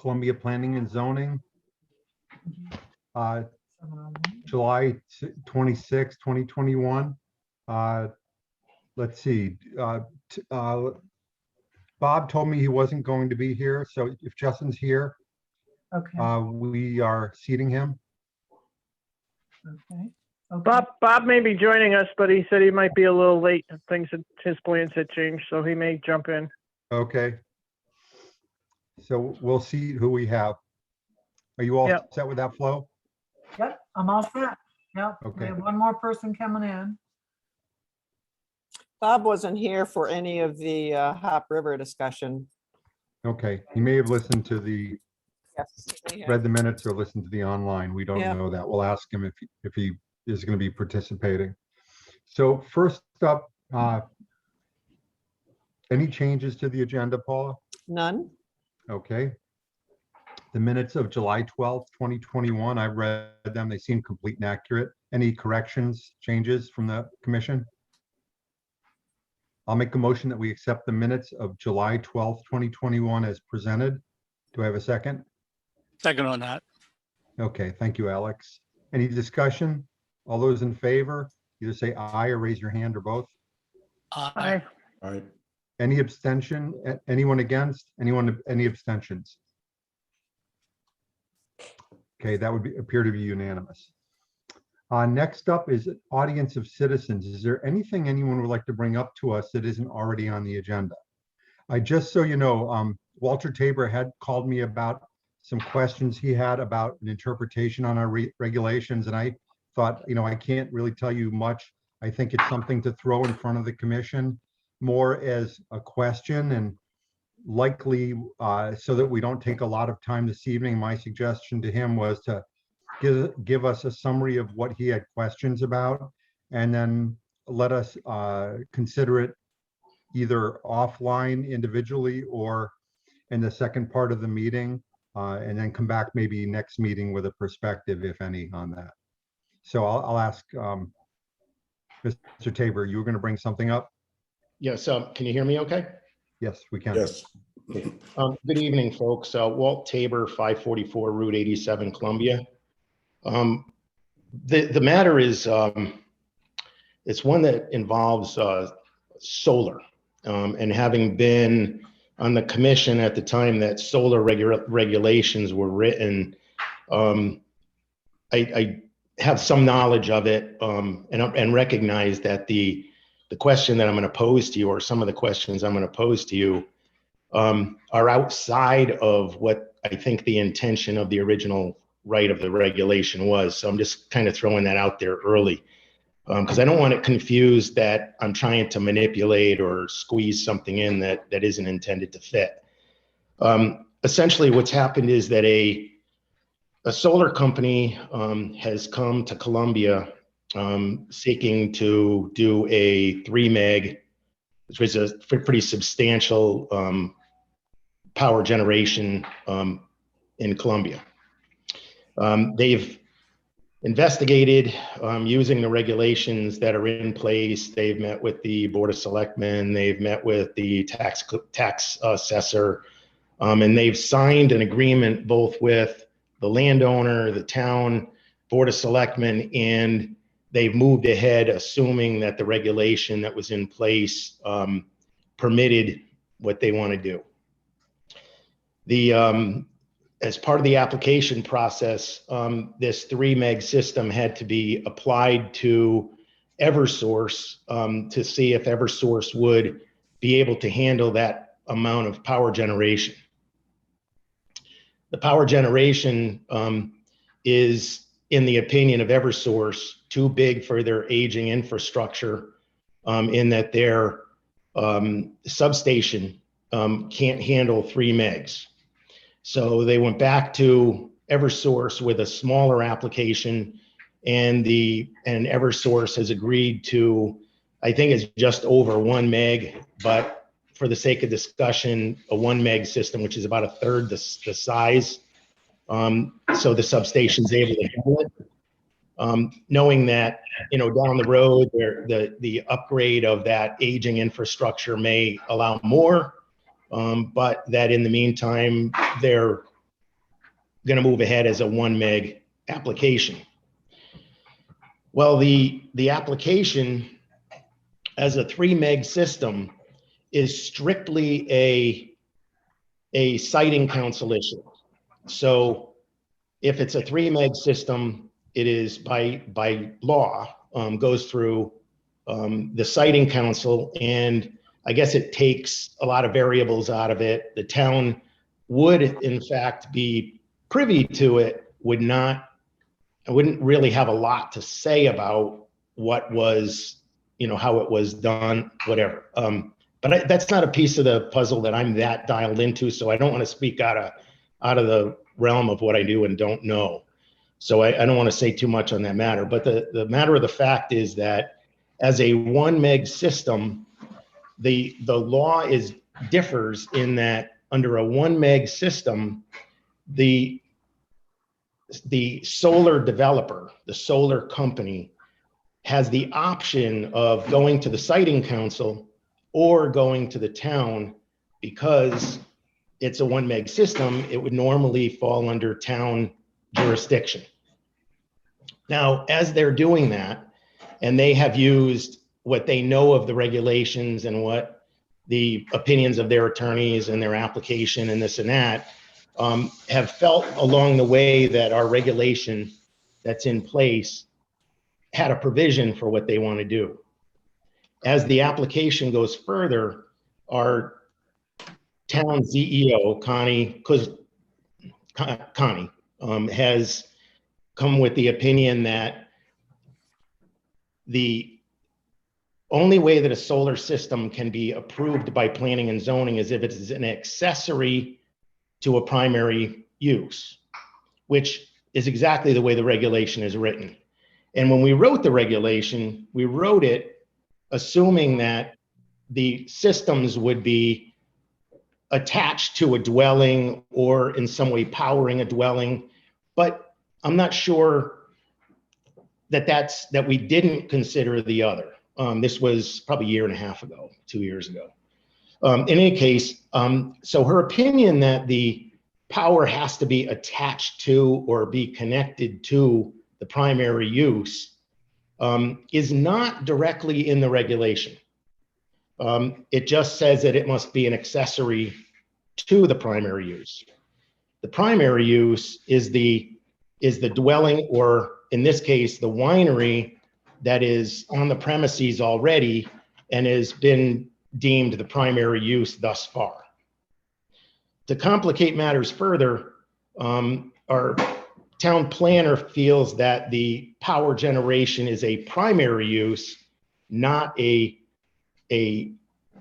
Columbia Planning and Zoning, July 26, 2021. Let's see. Bob told me he wasn't going to be here, so if Justin's here, Okay, we are seating him. okay. Okay. Bob may be joining us, but he said he might be a little late. His plans had changed, so he may jump in. Okay. So we'll see who we have. Are you all Yep. set with that, Flo? Yep, I'm all set. Yep, we Okay. have one more person coming in. Bob wasn't here for any of the Hop River discussion. Okay, he may have listened to the, Yes. he had. read the minutes or listened to the online. We don't Yeah. know that. We'll ask him if he is going to be participating. So first up, any changes to the agenda, Paula? None? Okay. The minutes of July 12th, 2021, I read them. They seem complete and accurate. Any corrections, changes from the commission? I'll make a motion that we accept the minutes of July 12th, 2021 as presented. Do I have a second? Second on that. Okay, thank you, Alex. Any discussion? All those in favor, either say aye or raise your hand or both. Aye. All right. Any abstention? Anyone against? Any abstentions? Okay, that would appear to be unanimous. Next up is an audience of citizens. Is there anything anyone would like to bring up to us that isn't already on the agenda? Just so you know, Walter Tabor had called me about some questions he had about an interpretation on our regulations, and I thought, I can't really tell you much. I think it's something to throw in front of the commission more as a question, and likely so that we don't take a lot of time this evening. My suggestion to him was to give us a summary of what he had questions about, and then let us consider it either offline individually or in the second part of the meeting, and then come back maybe next meeting with a perspective, if any, on that. So I'll ask Mr. Tabor, you were going to bring something up? Yes, can you hear me okay? Yes, we can. Yes. Good evening, folks. Walt Tabor, 544 Route 87, Columbia. The matter is, it's one that involves solar. And having been on the commission at the time that solar regulations were written, I have some knowledge of it, and recognize that the question that I'm going to pose to you, or some of the questions I'm going to pose to you, are outside of what I think the intention of the original right of the regulation was. So I'm just kind of throwing that out there early, because I don't want it confused that I'm trying to manipulate or squeeze something in that isn't intended to fit. Essentially, what's happened is that a solar company has come to Columbia seeking to do a 3 meg, which was a pretty substantial power generation in Columbia. They've investigated using the regulations that are in place. They've met with the Board of Selectmen, they've met with the tax assessor, and they've signed an agreement both with the landowner, the town, Board of Selectmen, and they've moved ahead assuming that the regulation that was in place permitted what they want to do. As part of the application process, this 3 meg system had to be applied to Eversource to see if Eversource would be able to handle that amount of power generation. The power generation is, in the opinion of Eversource, too big for their aging infrastructure, in that their substation can't handle 3 megs. So they went back to Eversource with a smaller application, and Eversource has agreed to, I think it's just over 1 meg, but for the sake of discussion, a 1 meg system, which is about a third the size. So the substation's able to handle it. Knowing that, down the road, the upgrade of that aging infrastructure may allow more, but that in the meantime, their going to move ahead as a 1 meg application. Well, the application as a 3 meg system is strictly a siting council issue. So if it's a 3 meg system, it is by law, goes through the siting council, and I guess it takes a lot of variables out of it. The town would in fact be privy to it, wouldn't really have a lot to say about what was, how it was done, whatever. But that's not a piece of the puzzle that I'm that dialed into, so I don't want to speak out of the realm of what I do and don't know. So I don't want to say too much on that matter. But the matter of the fact is that as a 1 meg system, the law differs in that under a 1 meg system, the solar developer, the solar company, has the option of going to the siting council or going to the town. Because it's a 1 meg system, it would normally fall under town jurisdiction. Now, as they're doing that, and they have used what they know of the regulations and what the opinions of their attorneys and their application and this and that, have felt along the way that our regulation that's in place had a provision for what they want to do. As the application goes further, our town CEO, Connie, has come with the opinion that the only way that a solar system can be approved by planning and zoning is if it is an accessory to a primary use, which is exactly the way the regulation is written. And when we wrote the regulation, we wrote it assuming that the systems would be attached to a dwelling or in some way powering a dwelling. But I'm not sure that we didn't consider the other. This was probably a year and a half ago, 2 years ago. In any case, so her opinion that the power has to be attached to or be connected to the primary use is not directly in the regulation. It just says that it must be an accessory to the primary use. The primary use is the dwelling, or in this case, the winery that is on the premises already and has been deemed the primary use thus far. To complicate matters further, our town planner feels that the power generation is a primary use, not a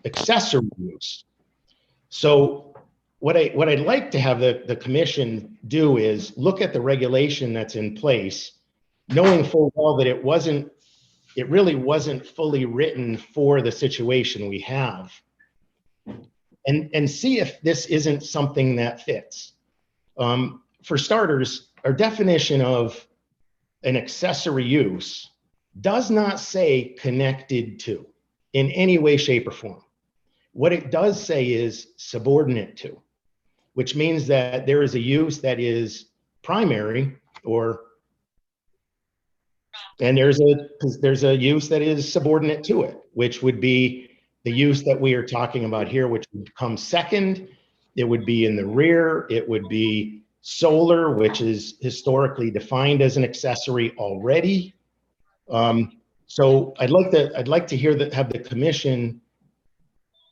accessory use. So what I'd like to have the commission do is look at the regulation that's in place, knowing full well that it really wasn't fully written for the situation we have, and see if this isn't something that fits. For starters, our definition of an accessory use does not say connected to in any way, shape, or form. What it does say is subordinate to, which means that there is a use that is primary, and there's a use that is subordinate to it, which would be the use that we are talking about here, which would come second. It would be in the rear. It would be solar, which is historically defined as an accessory already. So I'd like to have the commission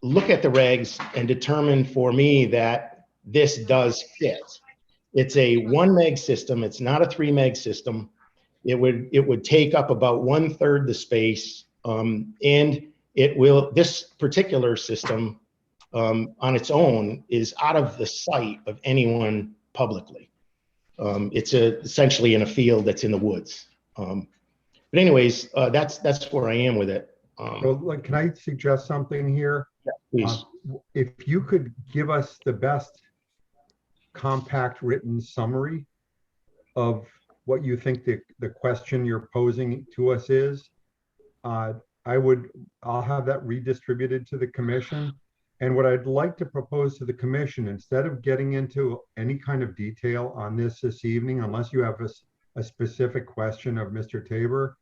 look at the regs and determine for me that this does fit. It's a 1 meg system. It's not a 3 meg system. It would take up about 1/3 the space, and this particular system on its own is out of the sight of anyone publicly. It's essentially in a field that's in the woods. But anyways, that's where I am with it. So, can I suggest something here? Please. If you could give us the best compact written summary of what you think the question you're posing to us is, I'll have that redistributed to the commission, And what I'd like to propose to the commission, instead of getting into any kind of detail on this evening, unless you have a specific question of Mr. Tabor,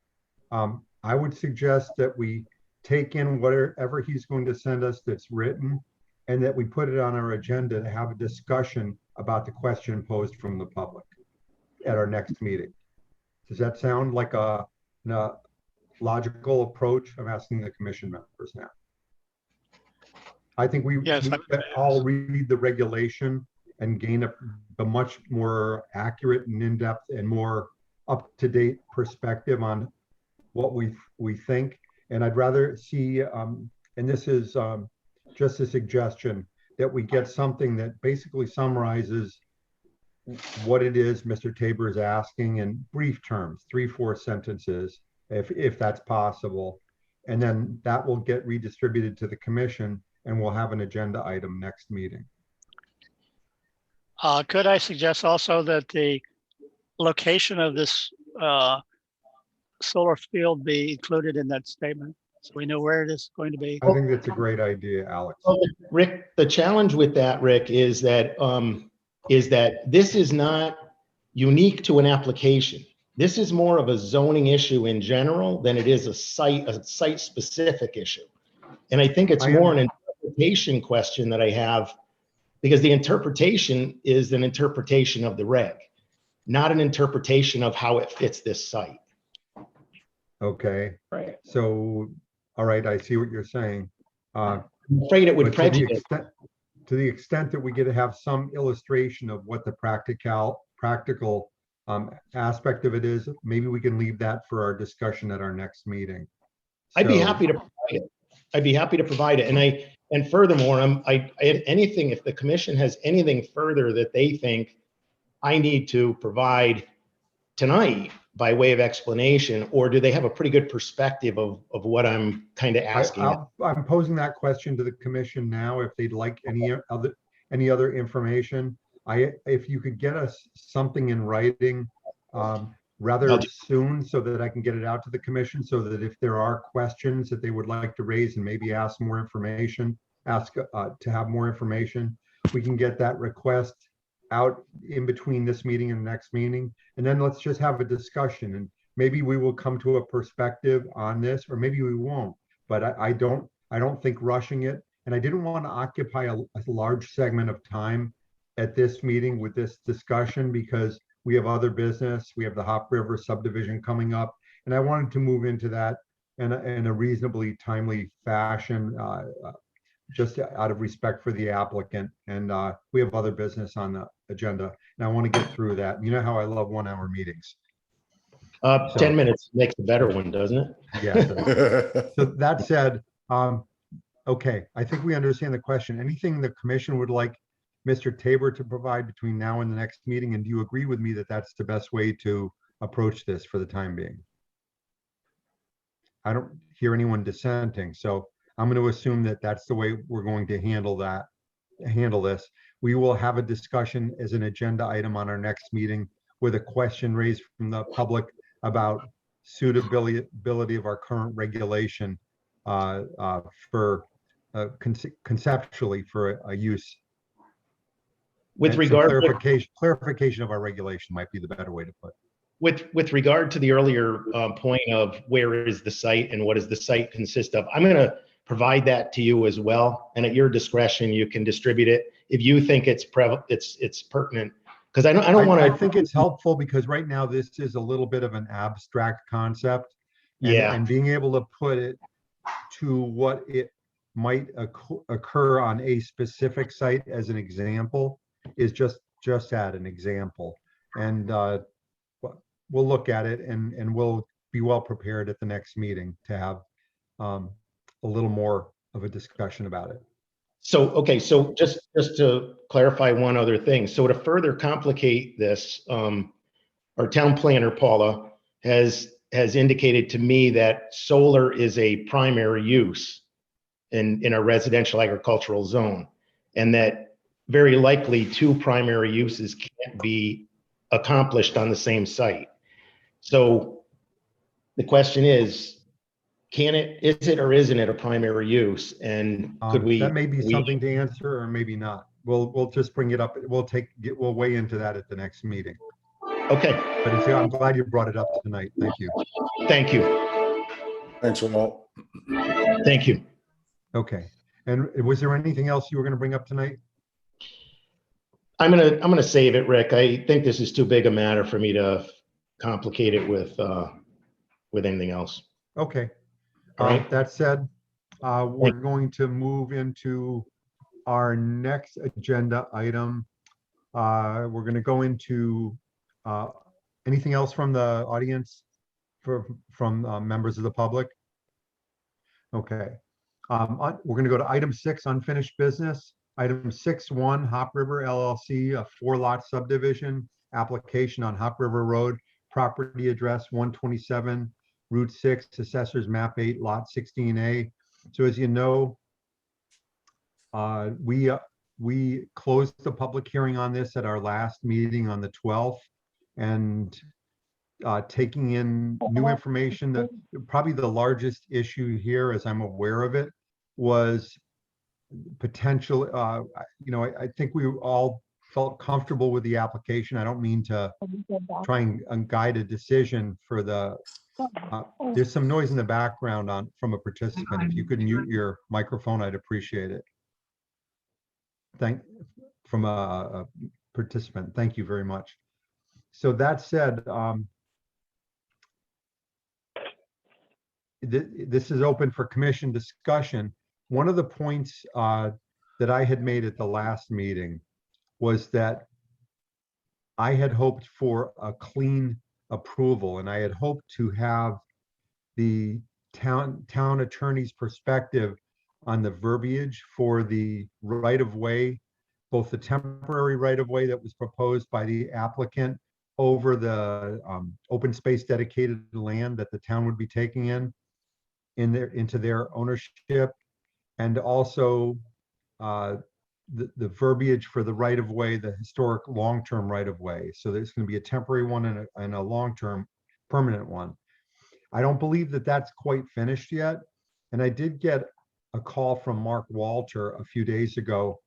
I would suggest that we take in whatever he's going to send us that's written, and that we put it on our agenda to have a discussion about the question posed from the public at our next meeting. Does that sound like a logical approach? I'm asking the commission members now. I think we Yes, need to all read the regulation and gain a much more accurate and in-depth and more up-to-date perspective on what we think. And I'd rather see, and this is just a suggestion, that we get something that basically summarizes what it is Mr. Tabor is asking in brief terms, 3-4 sentences, if that's possible. And then that will get redistributed to the commission, and we'll have an agenda item next meeting. Could I suggest also that the location of this solar field be included in that statement, so we know where it is going to be? I think that's a great idea, Alex. Well, Rick, the challenge with that, Rick, is that this is not unique to an application. This is more of a zoning issue in general than it is a site-specific issue. And I think it's more an interpretation question that I have, because the interpretation is an interpretation of the reg, not an interpretation of how it fits this site. Okay, Right. so, all right, I see what you're saying. I'm afraid it would But prejudice. to the extent that we get to have some illustration of what the practical aspect of it is, maybe we can leave that for our discussion at our next meeting. I'd be So- happy to provide it. I'd be happy to provide it. And furthermore, if the commission has anything further that they think I need to provide tonight by way of explanation, or do they have a pretty good perspective of what I'm kind of asking? I'm posing that question to the commission now, if they'd like any other information. If you could get us something in writing rather soon, so that I can get it out to the commission, so that if there are questions that they would like to raise and maybe ask more information, to have more information, we can get that request out in between this meeting and the next meeting. And then let's just have a discussion, and maybe we will come to a perspective on this, or maybe we won't. But I don't think rushing it, and I didn't want to occupy a large segment of time at this meeting with this discussion, because we have other business. We have the Hop River subdivision coming up, and I wanted to move into that in a reasonably timely fashion, just out of respect for the applicant. And we have other business on the agenda, and I want to get through that. You know how I love 1-hour meetings. 10 minutes makes a better one, doesn't it? Yeah. So that said, okay, I think we understand the question. Anything the commission would like Mr. Tabor to provide between now and the next meeting? And do you agree with me that that's the best way to approach this for the time being? I don't hear anyone dissenting, so I'm going to assume that that's the way we're going to handle this. We will have a discussion as an agenda item on our next meeting with a question raised from the public about suitability of our current regulation for conceptually for a use. With And regard some clarification of our regulation might be the better way to put it. with regard to the earlier point of where is the site and what does the site consist of, I'm going to provide that to you as well. And at your discretion, you can distribute it if you think it's pertinent. Because I don't want to. I think it's helpful, because right now this is a little bit of an abstract concept. And being able to put it to what it might occur on a specific site as an example is just at an example. And we'll look at it, and we'll be well prepared at the next meeting to have a little more of a discussion about it. So, okay, so just to clarify one other thing. So to further complicate this, our town planner, Paula, has indicated to me that solar is a primary use in a residential agricultural zone, and that very likely 2 primary uses can't be accomplished on the same site. So the question is, can it, is it or isn't it a primary use? And could we? That may be we- something to answer or maybe not. We'll just bring it up. We'll weigh into that at the next meeting. Okay, But I'm glad you brought it up tonight. Thank you. thank you, Thanks, Walt. thank you. Okay. And was there anything else you were going to bring up tonight? I'm gonna save it, Rick. I think this is too big a matter for me to complicate it with anything else. Okay. All right. That said, we're going to move into our next agenda item. We're going to go into anything else from the audience from members of the public? Okay. We're going to go to item 6, unfinished business. Item 6.1, Hop River LLC, a 4-lot subdivision application on Hop River Road, property address 127, Route 6, Assessors Map 8, Lot 16A. So as you know, we closed the public hearing on this at our last meeting on the 12th, and taking in new information. That probably the largest issue here, as I'm aware of it, was potential. I think we all felt comfortable with the application. I don't mean to try and guide a decision for the. There's some noise in the background from a participant. If you could mute your microphone, I'd appreciate it. From a participant. Thank you very much. So that said, this is open for commission discussion. One of the points that I had made at the last meeting was that I had hoped for a clean approval, and I had hoped to have the town attorney's perspective on the verbiage for the right-of-way, both the temporary right-of-way that was proposed by the applicant over the open space dedicated land that the town would be taking into their ownership, and also the verbiage for the right-of-way, the historic long-term right-of-way. So there's going to be a temporary one and a long-term permanent one. I don't believe that that's quite finished yet. And I did get a call from Mark Walter a few days ago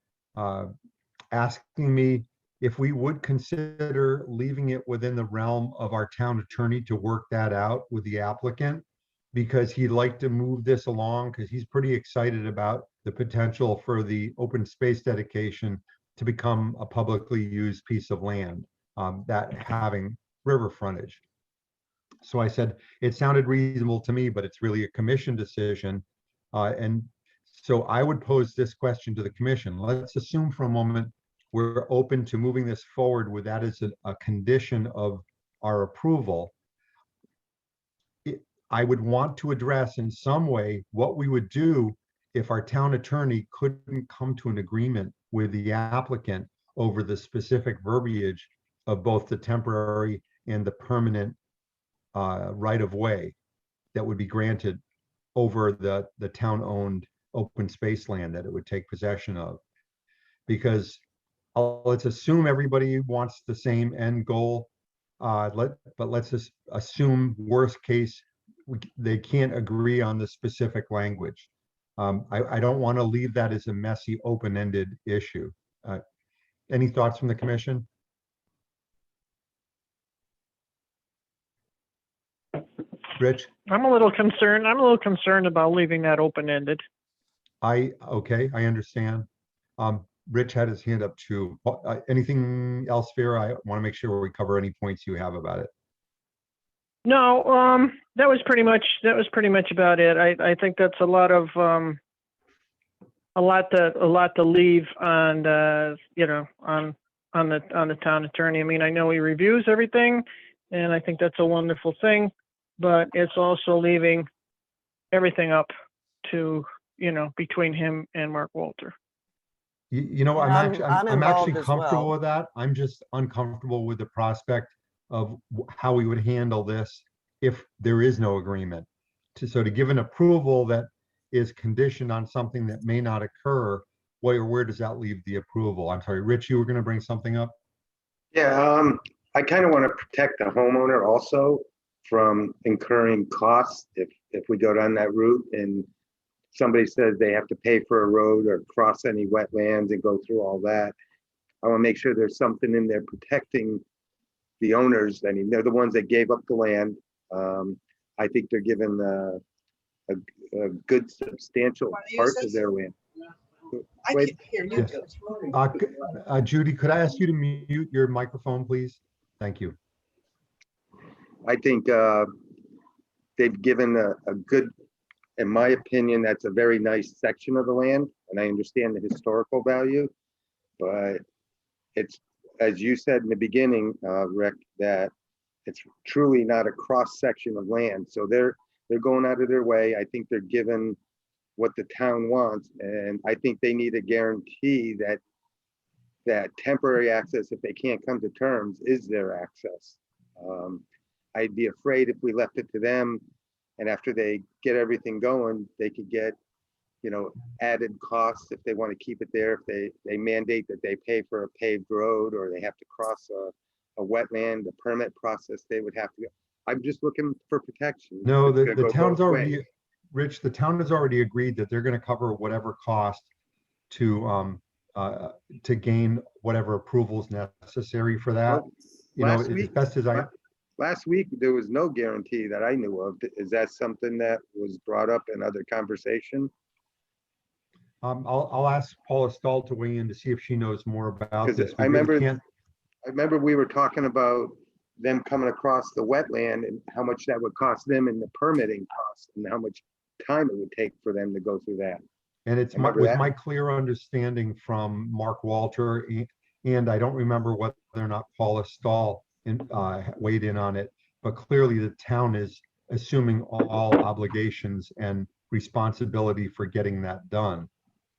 asking me if we would consider leaving it within the realm of our town attorney to work that out with the applicant, because he'd like to move this along, because he's pretty excited about the potential for the open space dedication to become a publicly used piece of land, that having river frontage. So I said, it sounded reasonable to me, but it's really a commission decision. And so I would pose this question to the commission. Let's assume for a moment we're open to moving this forward with that as a condition of our approval. I would want to address in some way what we would do if our town attorney couldn't come to an agreement with the applicant over the specific verbiage of both the temporary and the permanent right-of-way that would be granted over the town-owned open space land that it would take possession of. Because let's assume everybody wants the same end goal, but let's just assume worst case, they can't agree on the specific language. I don't want to leave that as a messy, open-ended issue. Any thoughts from the commission? Rich? I'm a little concerned about leaving that open-ended. Okay, I understand. Rich had his hand up too. Anything else, Vera? I want to make sure we cover any points you have about it. No, that was pretty much about it. I think that's a lot to leave on on the town attorney. I mean, I know he reviews everything, and I think that's a wonderful thing, but it's also leaving everything up to, between him and Mark Walter. I'm I'm involved actually as comfortable well. with that. I'm just uncomfortable with the prospect of how we would handle this if there is no agreement. So to give an approval that is conditioned on something that may not occur, where does that leave the approval? I'm sorry, Rich, you were going to bring something up? Yeah, I kind of want to protect the homeowner also from incurring costs if if we go down that route and somebody says they have to pay for a road or cross any wetlands and go through all that, I want to make sure there's something in there protecting the owners. I mean, they're the ones that gave up the land. I think they're given a good substantial part of their land. Wait, Yes. Judy, could I ask you to mute your microphone, please? Thank you. I think they've given a good, in my opinion, that's a very nice section of the land, and I understand the historical value, but it's, as you said in the beginning, Rick, that it's truly not a cross section of land. So they're going out of their way. I think they're given what the town wants, and I think they need a guarantee that temporary access, if they can't come to terms, is their access. I'd be afraid if we left it to them, and after they get everything going, they could get, you know, added costs if they want to keep it there. If they mandate that they pay for a paved road, or they have to cross a wetland, the permit process, they would have to go. I'm just looking for protection. No, It's gonna the go town's both already, ways. Rich, the town has already agreed that they're gonna cover whatever cost to gain whatever approvals necessary for that. Well, You know, last as week- best as I, Last week, there was no guarantee that I knew of. Is that something that was brought up in other conversation? I'll ask Paula Stahl to weigh in to see if she knows more about 'Cause this. I We really remember- can't- I remember we were talking about them coming across the wetland and how much that would cost them in the permitting costs and how much time it would take for them to go through that. And it's Remember was that? my clear understanding from Mark Walter, and I don't remember whether or not Paula Stahl weighed in on it, but clearly the town is assuming all obligations and responsibility for getting that done.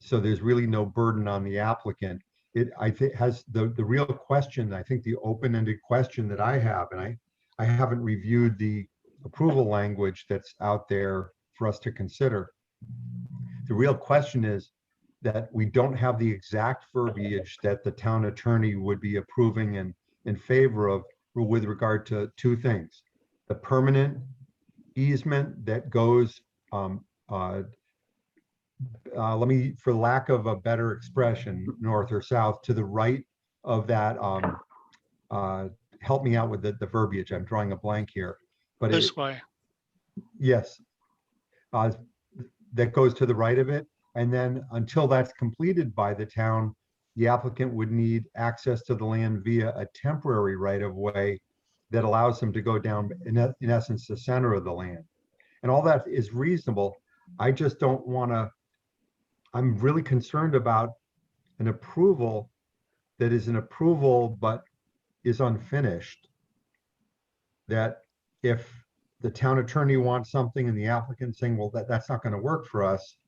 So there's really no burden on the applicant. I think has the real question, I think the open-ended question that I have, and I haven't reviewed the approval language that's out there for us to consider. The real question is that we don't have the exact verbiage that the town attorney would be approving and in favor of with regard to two things. The permanent easement that goes, let me, for lack of a better expression, north or south to the right of that, help me out with the verbiage. I'm drawing a blank here. But This way. yes, that goes to the right of it. And then until that's completed by the town, the applicant would need access to the land via a temporary right of way that allows them to go down, in essence, the center of the land. And all that is reasonable. I just don't want to, I'm really concerned about an approval that is an approval but is unfinished. That if the town attorney wants something and the applicant saying, well, that's not going to work for us,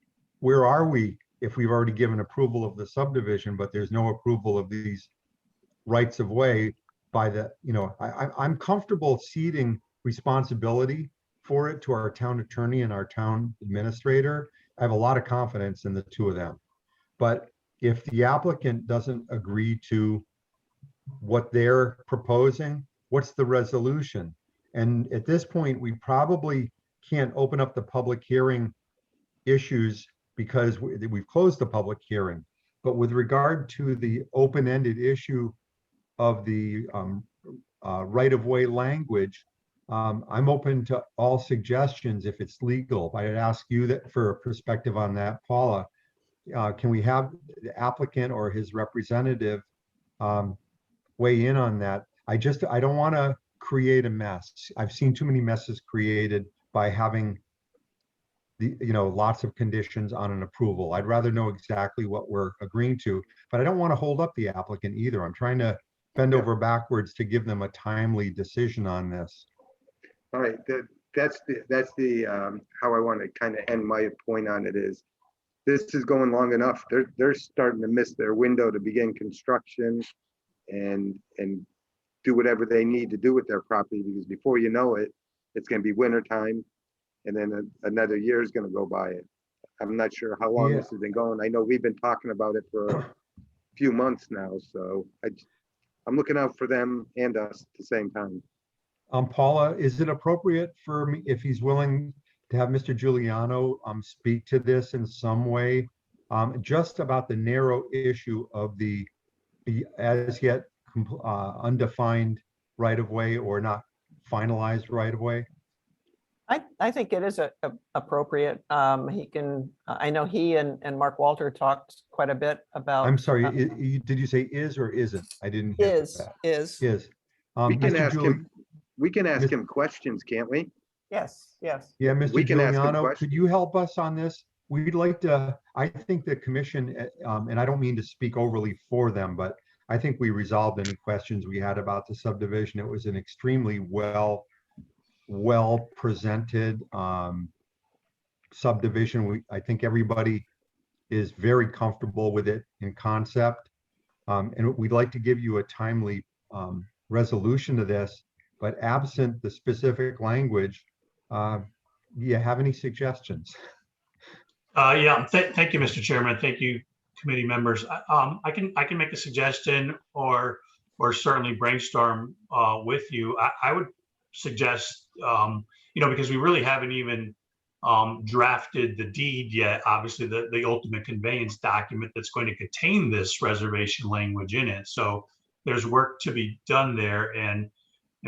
where are we if we've already given approval of the subdivision, but there's no approval of these rights of way by the, you know, I'm comfortable ceding responsibility for it to our town attorney and our town administrator. I have a lot of confidence in the two of them. But if the applicant doesn't agree to what they're proposing, what's the resolution? And at this point, we probably can't open up the public hearing issues because we've closed the public hearing. But with regard to the open-ended issue of the right-of-way language, I'm open to all suggestions if it's legal. I'd ask you that for a perspective on that, Paula. Can we have the applicant or his representative weigh in on that? I don't want to create a mess. I've seen too many messes created by having lots of conditions on an approval. I'd rather know exactly what we're agreeing to, but I don't want to hold up the applicant either. I'm trying to bend over backwards to give them a timely decision on this. All right, that's the how I want to kind of end my point on it is, this is going long enough. They're starting to miss their window to begin construction and do whatever they need to do with their property, because before you know it, it's going to be winter time, and then another year is going to go by it. I'm not sure how long this has been going. I know we've been talking about it for a few months now, so I'm looking out for them and us at the same time. Paula, is it appropriate for me, if he's willing, to have Mr. Giuliano speak to this in some way, just about the narrow issue of the as yet undefined right-of-way or not finalized right-of-way. I think it is appropriate. He can, I know he and Mark Walter talked quite a bit about. I'm sorry, did you say is or isn't? I didn't hear Is, that. is, Is. We can Mr. ask Giuli- him, we can ask Mis- him questions, can't we? yes, yes. Yeah, Mr. We can ask him Giuliano, questions. could you help us on this? We'd like to, I think the commission, and I don't mean to speak overly for them, but I think we resolved any questions we had about the subdivision. It was an extremely well presented subdivision. I think everybody is very comfortable with it in concept. And we'd like to give you a timely resolution to this, but absent the specific language, do you have any suggestions? Yeah, thank you, Mr. Chairman. Thank you, committee members. I can make a suggestion or certainly brainstorm with you. I would suggest, because we really haven't even drafted the deed yet, obviously the ultimate conveyance document that's going to contain this reservation language in it. So there's work to be done there, and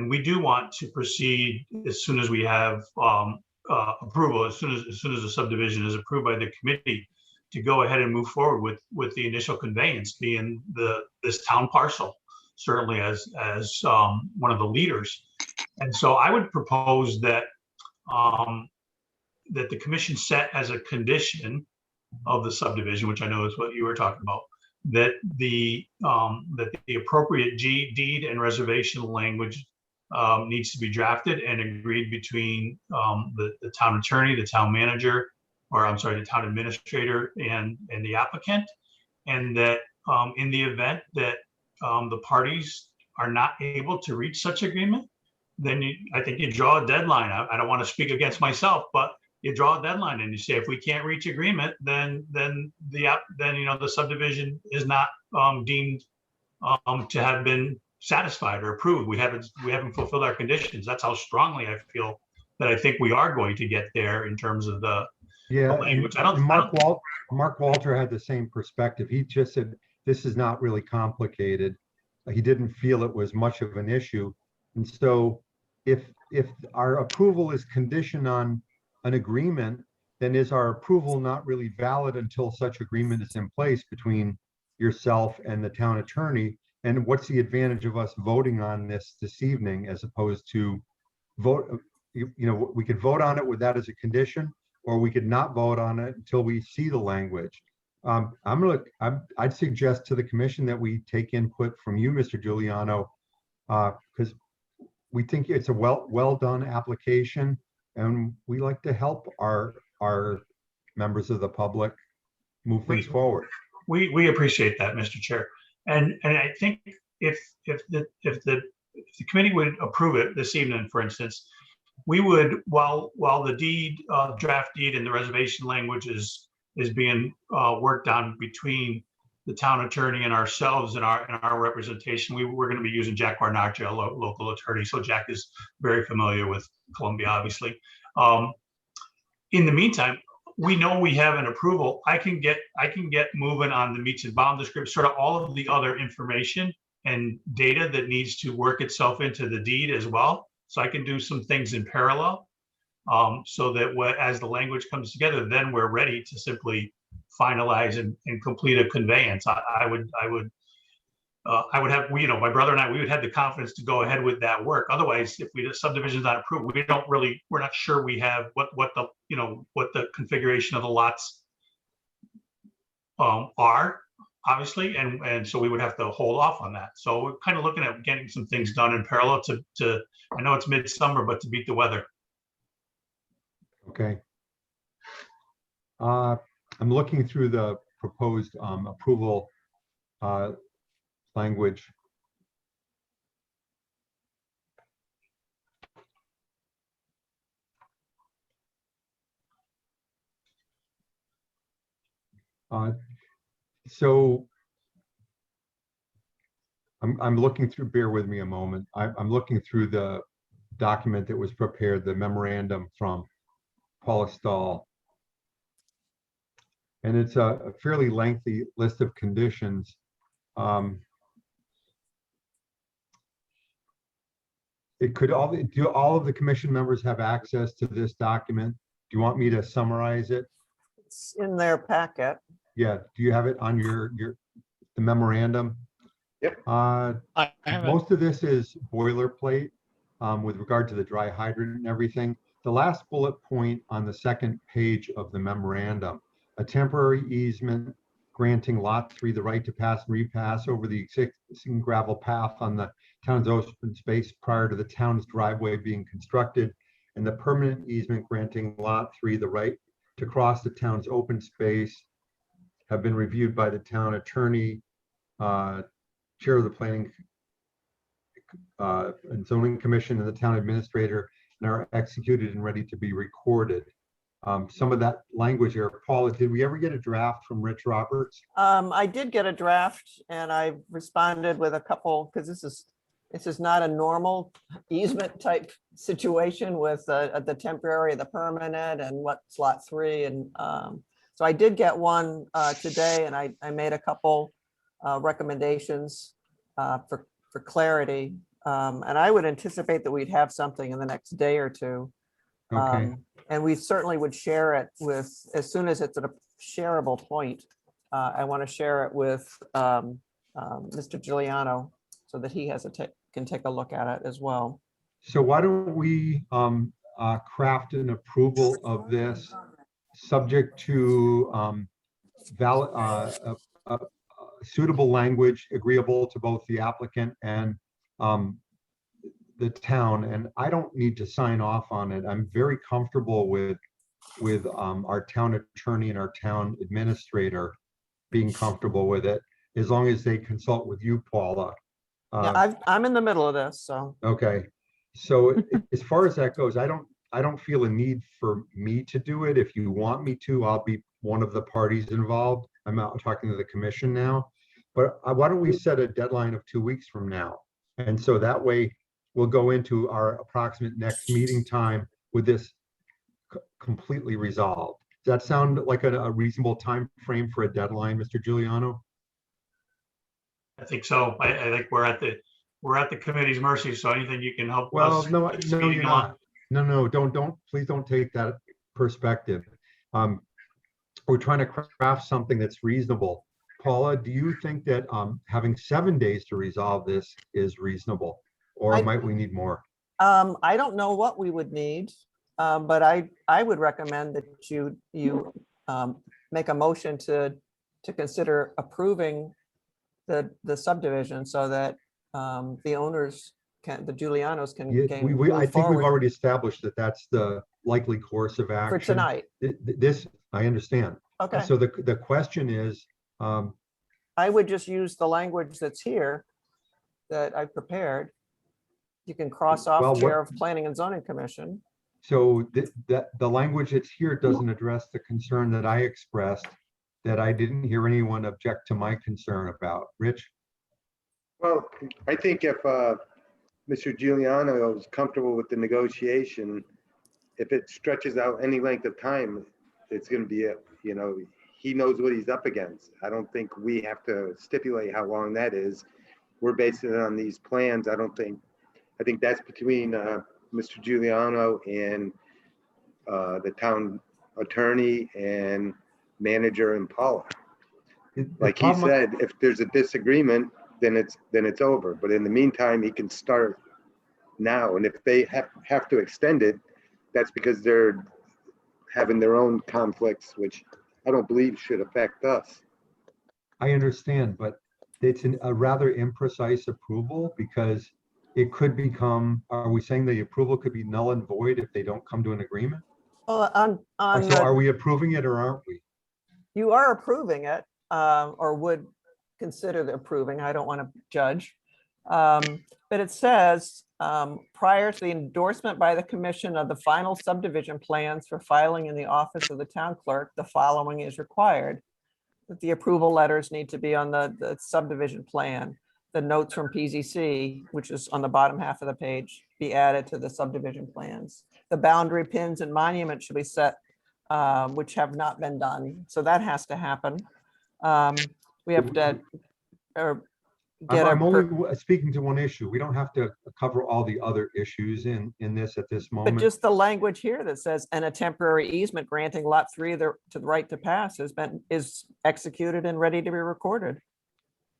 we do want to proceed as soon as we have approval, as soon as the subdivision is approved by the committee, to go ahead and move forward with the initial conveyance being this town parcel, certainly as one of the leaders. And so I would propose that that the commission set as a condition of the subdivision, which I know is what you were talking about, that the appropriate deed and reservation language needs to be drafted and agreed between the town attorney, the town manager, or I'm sorry, the town administrator and the applicant. And that in the event that the parties are not able to reach such agreement, then I think you draw a deadline. I don't want to speak against myself, but you draw a deadline and you say, if we can't reach agreement, then the subdivision is not deemed to have been satisfied or approved. We haven't fulfilled our conditions. That's how strongly I feel that I think we are going to get there in terms of the language. Mark Walter had the same perspective. He just said, this is not really complicated. He didn't feel it was much of an issue. And so if our approval is conditioned on an agreement, then is our approval not really valid until such agreement is in place between yourself and the town attorney? And what's the advantage of us voting on this evening as opposed to vote? We could vote on it with that as a condition, or we could not vote on it until we see the language. I'd suggest to the commission that we take input from you, Mr. Giuliano, because we think it's a well done application, and we like to help our members of the public move things forward. We appreciate that, Mr. Chair. And I think if the committee would approve it this evening, for instance, we would, while the draft deed and the reservation language is being worked on between the town attorney and ourselves and our representation, we're going to be using Jack Guarnaccia, a local attorney. So Jack is very familiar with Columbia, obviously. In the meantime, we know we have an approval. I can get moving on the meets and bounds description, sort of all of the other information and data that needs to work itself into the deed as well. So I can do some things in parallel, so that as the language comes together, then we're ready to simply finalize and complete a conveyance. I would have, my brother and I, we would have the confidence to go ahead with that work. Otherwise, if the subdivision is not approved, we're not sure we have what the configuration of the lots are, obviously, and so we would have to hold off on that. So we're kind of looking at getting some things done in parallel to I know it's midsummer, but to beat the weather. Okay. I'm looking through the proposed approval language. So I'm looking through, bear with me a moment. I'm looking through the document that was prepared, the memorandum from Paula Stahl. And it's a fairly lengthy list of conditions. Do all of the commission members have access to this document? Do you want me to summarize it? It's in their packet. Yeah, do you have it on the memorandum? Yep. I have it. Most of this is boilerplate with regard to the dry hydrant and everything. The last bullet point on the second page of the memorandum, a temporary easement granting lot 3 the right to pass and repass over the existing gravel path on the town's open space prior to the town's driveway being constructed, and the permanent easement granting lot 3 the right to cross the town's open space have been reviewed by the town attorney, chair of the planning and zoning commission, and the town administrator, and are executed and ready to be recorded. Some of that language here, Paula, did we ever get a draft from Rich Roberts? I did get a draft and I responded with a couple, because this is not a normal easement type situation with the temporary, the permanent, and what's lot 3. And so I did get one today, and I made a couple recommendations for clarity. And I would anticipate that we'd have something in the next day or two. Okay. And we certainly would share it with, as soon as it's at a shareable point, I want to share it with Mr. Giuliano so that he can take a look at it as well. So why don't we craft an approval of this subject to suitable language agreeable to both the applicant and the town, and I don't need to sign off on it. I'm very comfortable with our town attorney and our town administrator being comfortable with it, as long as they consult with you, Paula. Yeah, I'm in the middle of this, so. Okay, so as far as that goes, I don't feel a need for me to do it. If you want me to, I'll be one of the parties involved. I'm out talking to the commission now, but why don't we set a deadline of 2 weeks from now? And so that way we'll go into our approximate next meeting time with this completely resolved. Does that sound like a reasonable time frame for a deadline, Mr. Giuliano? I think so. I think we're at the committee's mercy. So anything you can help Well, us. no, speeding you're along. not. No, please don't take that perspective. We're trying to craft something that's reasonable. Paula, do you think that having 7 days to resolve this is reasonable, or might we need more? I don't know what we would need, but I would recommend that you make a motion to consider approving the subdivision so that the owners the Giulianos can Yeah, I move think we've forward already established that that's the likely course of action. for tonight. This, I understand. Okay, So the question is, I would just use the language that's here that I prepared. You can cross Well, off what- Chair of Planning and Zoning Commission. so the language that's here doesn't address the concern that I expressed, that I didn't hear anyone object to my concern about. Rich? Well, I think if Mr. Giuliano is comfortable with the negotiation, if it stretches out any length of time, it's going to be, he knows what he's up against. I don't think we have to stipulate how long that is. We're basing it on these plans. I think that's between Mr. Giuliano and the town attorney and manager and Paula. Like he said, if there's a disagreement, then it's over. But in the meantime, he can start now. And if they have to extend it, that's because they're having their own conflicts, which I don't believe should affect us. I understand, but it's a rather imprecise approval because it could become, are we saying the approval could be null and void if they don't come to an agreement? Well, on So are we approving it or aren't we? you are approving it, or would consider the approving. I don't want to judge. But it says, prior to the endorsement by the commission of the final subdivision plans for filing in the office of the town clerk, the following is required. That the approval letters need to be on the subdivision plan. the notes from PZC, which is on the bottom half of the page, be added to the subdivision plans. The boundary pins and monuments should be set, which have not been done. So that has to happen. We have to get I'm a, only speaking to one issue. We don't have to cover all the other issues in this at this but moment. just the language here that says, and a temporary easement granting lot 3 to the right to pass is executed and ready to be recorded.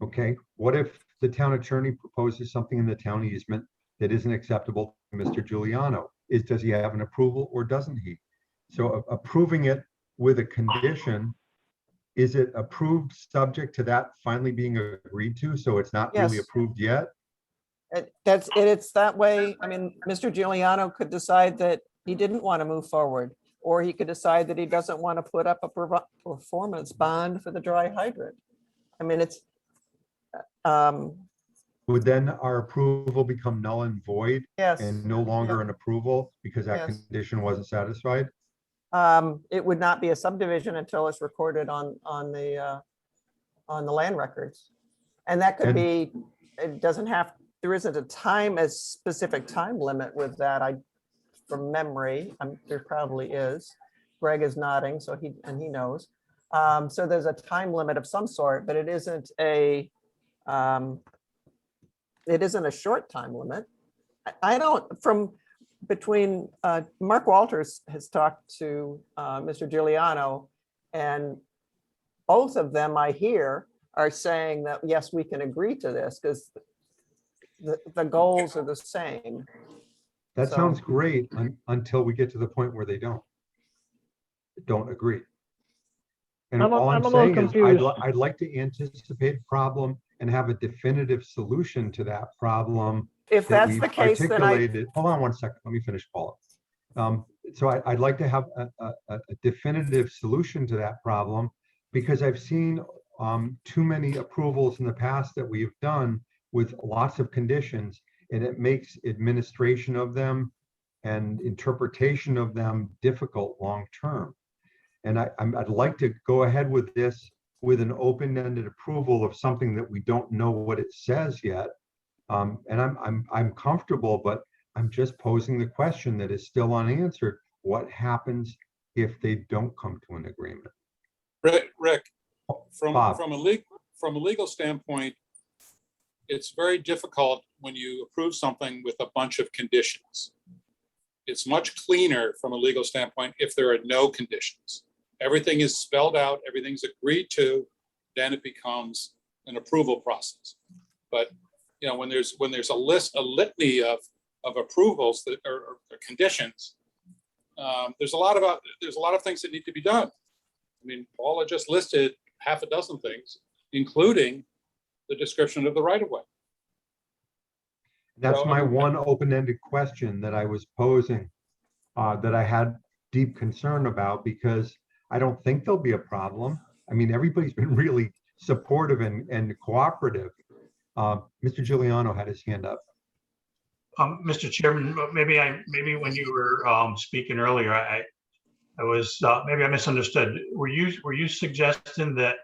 Okay, what if the town attorney proposes something in the town easement that isn't acceptable to Mr. Giuliano? Does he have an approval or doesn't he? So approving it with a condition, is it approved subject to that finally being agreed to? So it's not really Yes. approved yet? It's that way. I mean, Mr. Giuliano could decide that he didn't want to move forward, or he could decide that he doesn't want to put up a performance bond for the dry hydrant. I mean, it's, Would then our approval become null and void yes. and no longer an approval because that Yes. condition wasn't satisfied? It would not be a subdivision until it's recorded on the land records. And that could And- be, it doesn't have, there isn't a specific time limit with that. From memory, there probably is. Greg is nodding, so he knows. So there's a time limit of some sort, but it isn't a short time limit. Between Mark Walters has talked to Mr. Giuliano, and both of them I hear are saying that, yes, we can agree to this because the goals are the same. That So- sounds great until we get to the point where they don't agree. And I'm all a I'm little saying is confused. I'd like to anticipate a problem and have a definitive solution to that problem. If that that's the we've case, then articulated. Hold on one second, let me finish, Paula. So I'd like to have a definitive solution to that problem because I've seen too many approvals in the past that we've done with lots of conditions, and it makes administration of them and interpretation of them difficult long-term. And I'd like to go ahead with this with an open-ended approval of something that we don't know what it says yet. And I'm comfortable, but I'm just posing the question that is still unanswered. What happens if they don't come to an agreement? Rick, Bob. from a legal standpoint, it's very difficult when you approve something with a bunch of conditions. It's much cleaner from a legal standpoint if there are no conditions. Everything is spelled out, everything's agreed to, then it becomes an approval process. But when there's a litany of approvals that are conditions, there's a lot of things that need to be done. I mean, Paula just listed half a dozen things, including the description of the right of way. That's So, my one open-ended question that I was posing, that I had deep concern about, because I don't think there'll be a problem. I mean, everybody's been really supportive and cooperative. Mr. Giuliano had his hand up. Mr. Chairman, maybe when you were speaking earlier, I was maybe I misunderstood. Were you suggesting that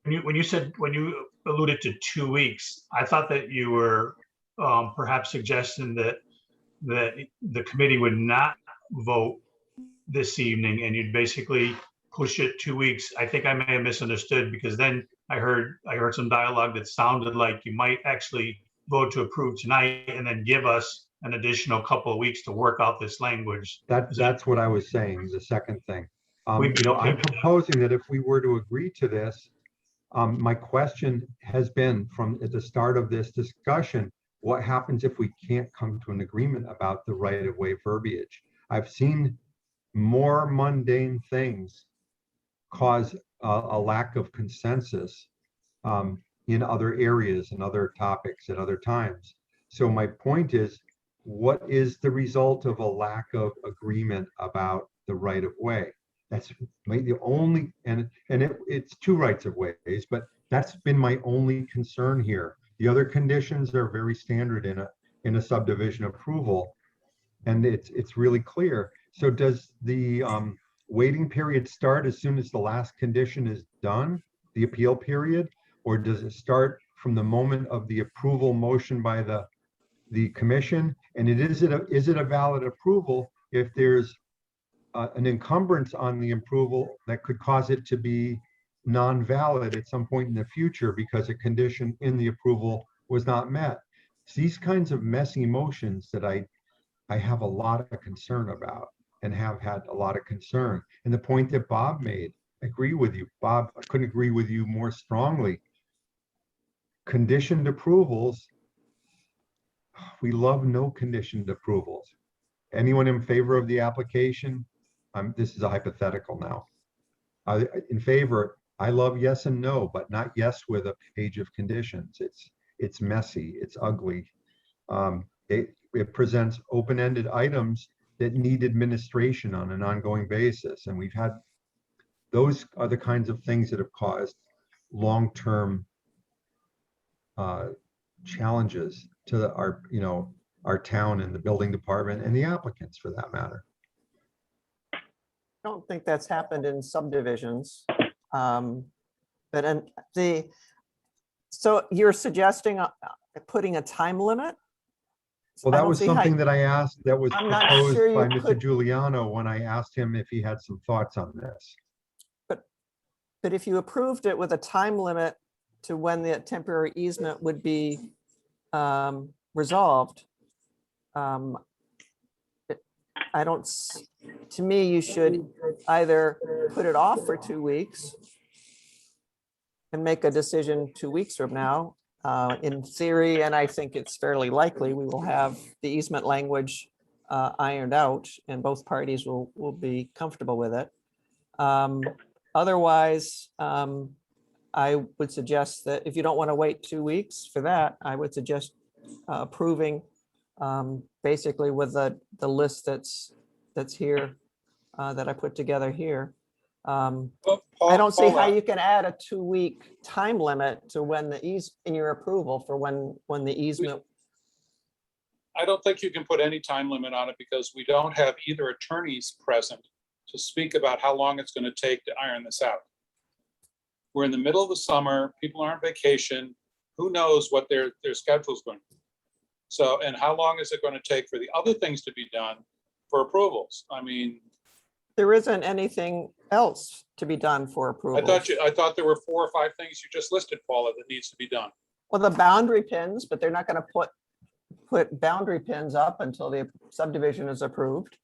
when you alluded to 2 weeks, I thought that you were perhaps suggesting that the committee would not vote this evening and you'd basically push it 2 weeks. I think I may have misunderstood, because then I heard some dialogue that sounded like you might actually vote to approve tonight and then give us an additional couple of weeks to work out this language. That's what I was saying, the second thing. We- I'm proposing that if we were to agree to this, my question has been from at the start of this discussion, what happens if we can't come to an agreement about the right-of-way verbiage? I've seen more mundane things cause a lack of consensus in other areas and other topics at other times. So my point is, what is the result of a lack of agreement about the right of way? That's the only, and it's two rights of ways, but that's been my only concern here. The other conditions are very standard in a subdivision approval, and it's really clear. So does the waiting period start as soon as the last condition is done, the appeal period, or does it start from the moment of the approval motion by the commission? And is it a valid approval if there's an encumbrance on the approval that could cause it to be non-valid at some point in the future because a condition in the approval was not met? It's these kinds of messy motions that I have a lot of concern about and have had a lot of concern. And the point that Bob made, I agree with you, Bob. I couldn't agree with you more strongly. Conditioned approvals, we love no conditioned approvals. Anyone in favor of the application? This is a hypothetical now. In favor, I love yes and no, but not yes with a page of conditions. It's messy, it's ugly. It presents open-ended items that need administration on an ongoing basis. And we've had, those are the kinds of things that have caused long-term challenges to our town and the building department and the applicants for that matter. I don't think that's happened in subdivisions. So you're suggesting putting a time limit? Well, I that don't was see how something that I asked, that was I'm not proposed sure you by Mr. could- Giuliano when I asked him if he had some thoughts on this. But if you approved it with a time limit to when the temporary easement would be resolved, to me, you should either put it off for 2 weeks and make a decision 2 weeks from now. In theory, and I think it's fairly likely, we will have the easement language ironed out and both parties will be comfortable with it. Otherwise, I would suggest that if you don't want to wait 2 weeks for that, I would suggest approving basically with the list that's here, that I put together here. I don't see how you can add a 2-week time limit to when in your approval for when the easement. I don't think you can put any time limit on it because we don't have either attorneys present to speak about how long it's going to take to iron this out. We're in the middle of the summer, people are on vacation, who knows what their schedule is going to be. So, and how long is it going to take for the other things to be done for approvals? I mean, There isn't anything else to be done for approval. I thought there were 4 or 5 things you just listed, Paula, that needs to be done. Well, the boundary pins, but they're not going to put boundary pins up until the subdivision is approved.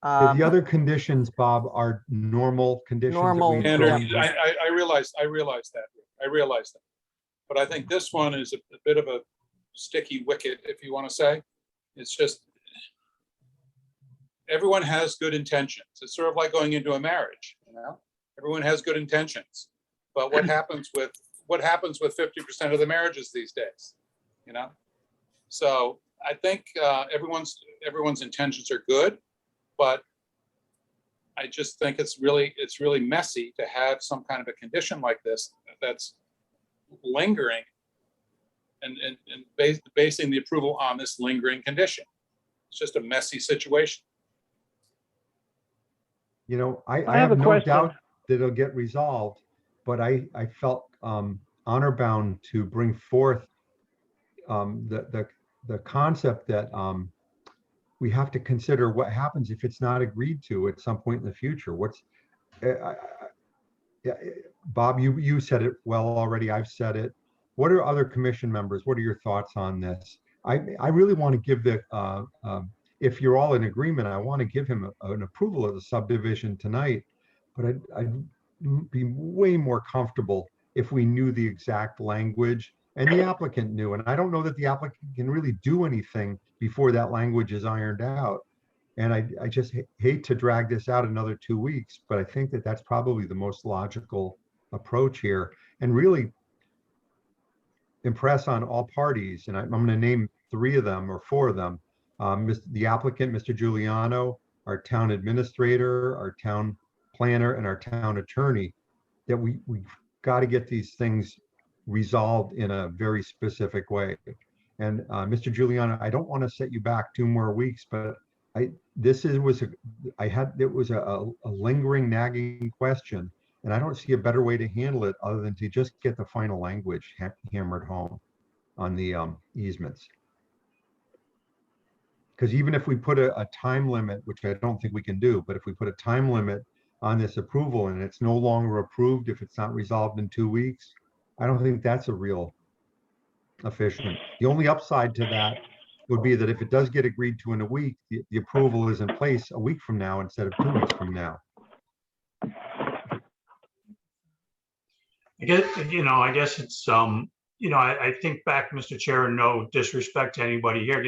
The other conditions, Bob, are normal conditions. that Normal, we And approved. I realize that. But I think this one is a bit of a sticky wicket, if you want to say. It's just, everyone has good intentions. It's sort of like going into a marriage, everyone has good intentions. But what happens with 50% of the marriages these days, So I think everyone's intentions are good, but I just think it's really messy to have some kind of a condition like this that's lingering and basing the approval on this lingering condition. It's just a messy situation. I I have have a no question. doubt that it'll get resolved, but I felt honor bound to bring forth the concept that we have to consider what happens if it's not agreed to at some point in the future. Bob, you said it well already. I've said it. What are other commission members? What are your thoughts on this? I really want to give if you're all in agreement, I want to give him an approval of the subdivision tonight, but I'd be way more comfortable if we knew the exact language and the applicant knew. And I don't know that the applicant can really do anything before that language is ironed out. And I just hate to drag this out another 2 weeks, but I think that that's probably the most logical approach here and really impress on all parties. And I'm going to name 3 of them or 4 of them. The applicant, Mr. Giuliano, our town administrator, our town planner, and our town attorney, that we've got to get these things resolved in a very specific way. And Mr. Giuliano, I don't want to set you back 2 more weeks, but it was a lingering, nagging question, And I don't see a better way to handle it other than to just get the final language hammered home on the easements. Because even if we put a time limit, which I don't think we can do, but if we put a time limit on this approval and it's no longer approved if it's not resolved in 2 weeks, I don't think that's a real efficient. The only upside to that would be that if it does get agreed to in a week, the approval is in place a week from now instead of 2 weeks from now. I guess it's, I think back, Mr. Chair, and no disrespect to anybody here,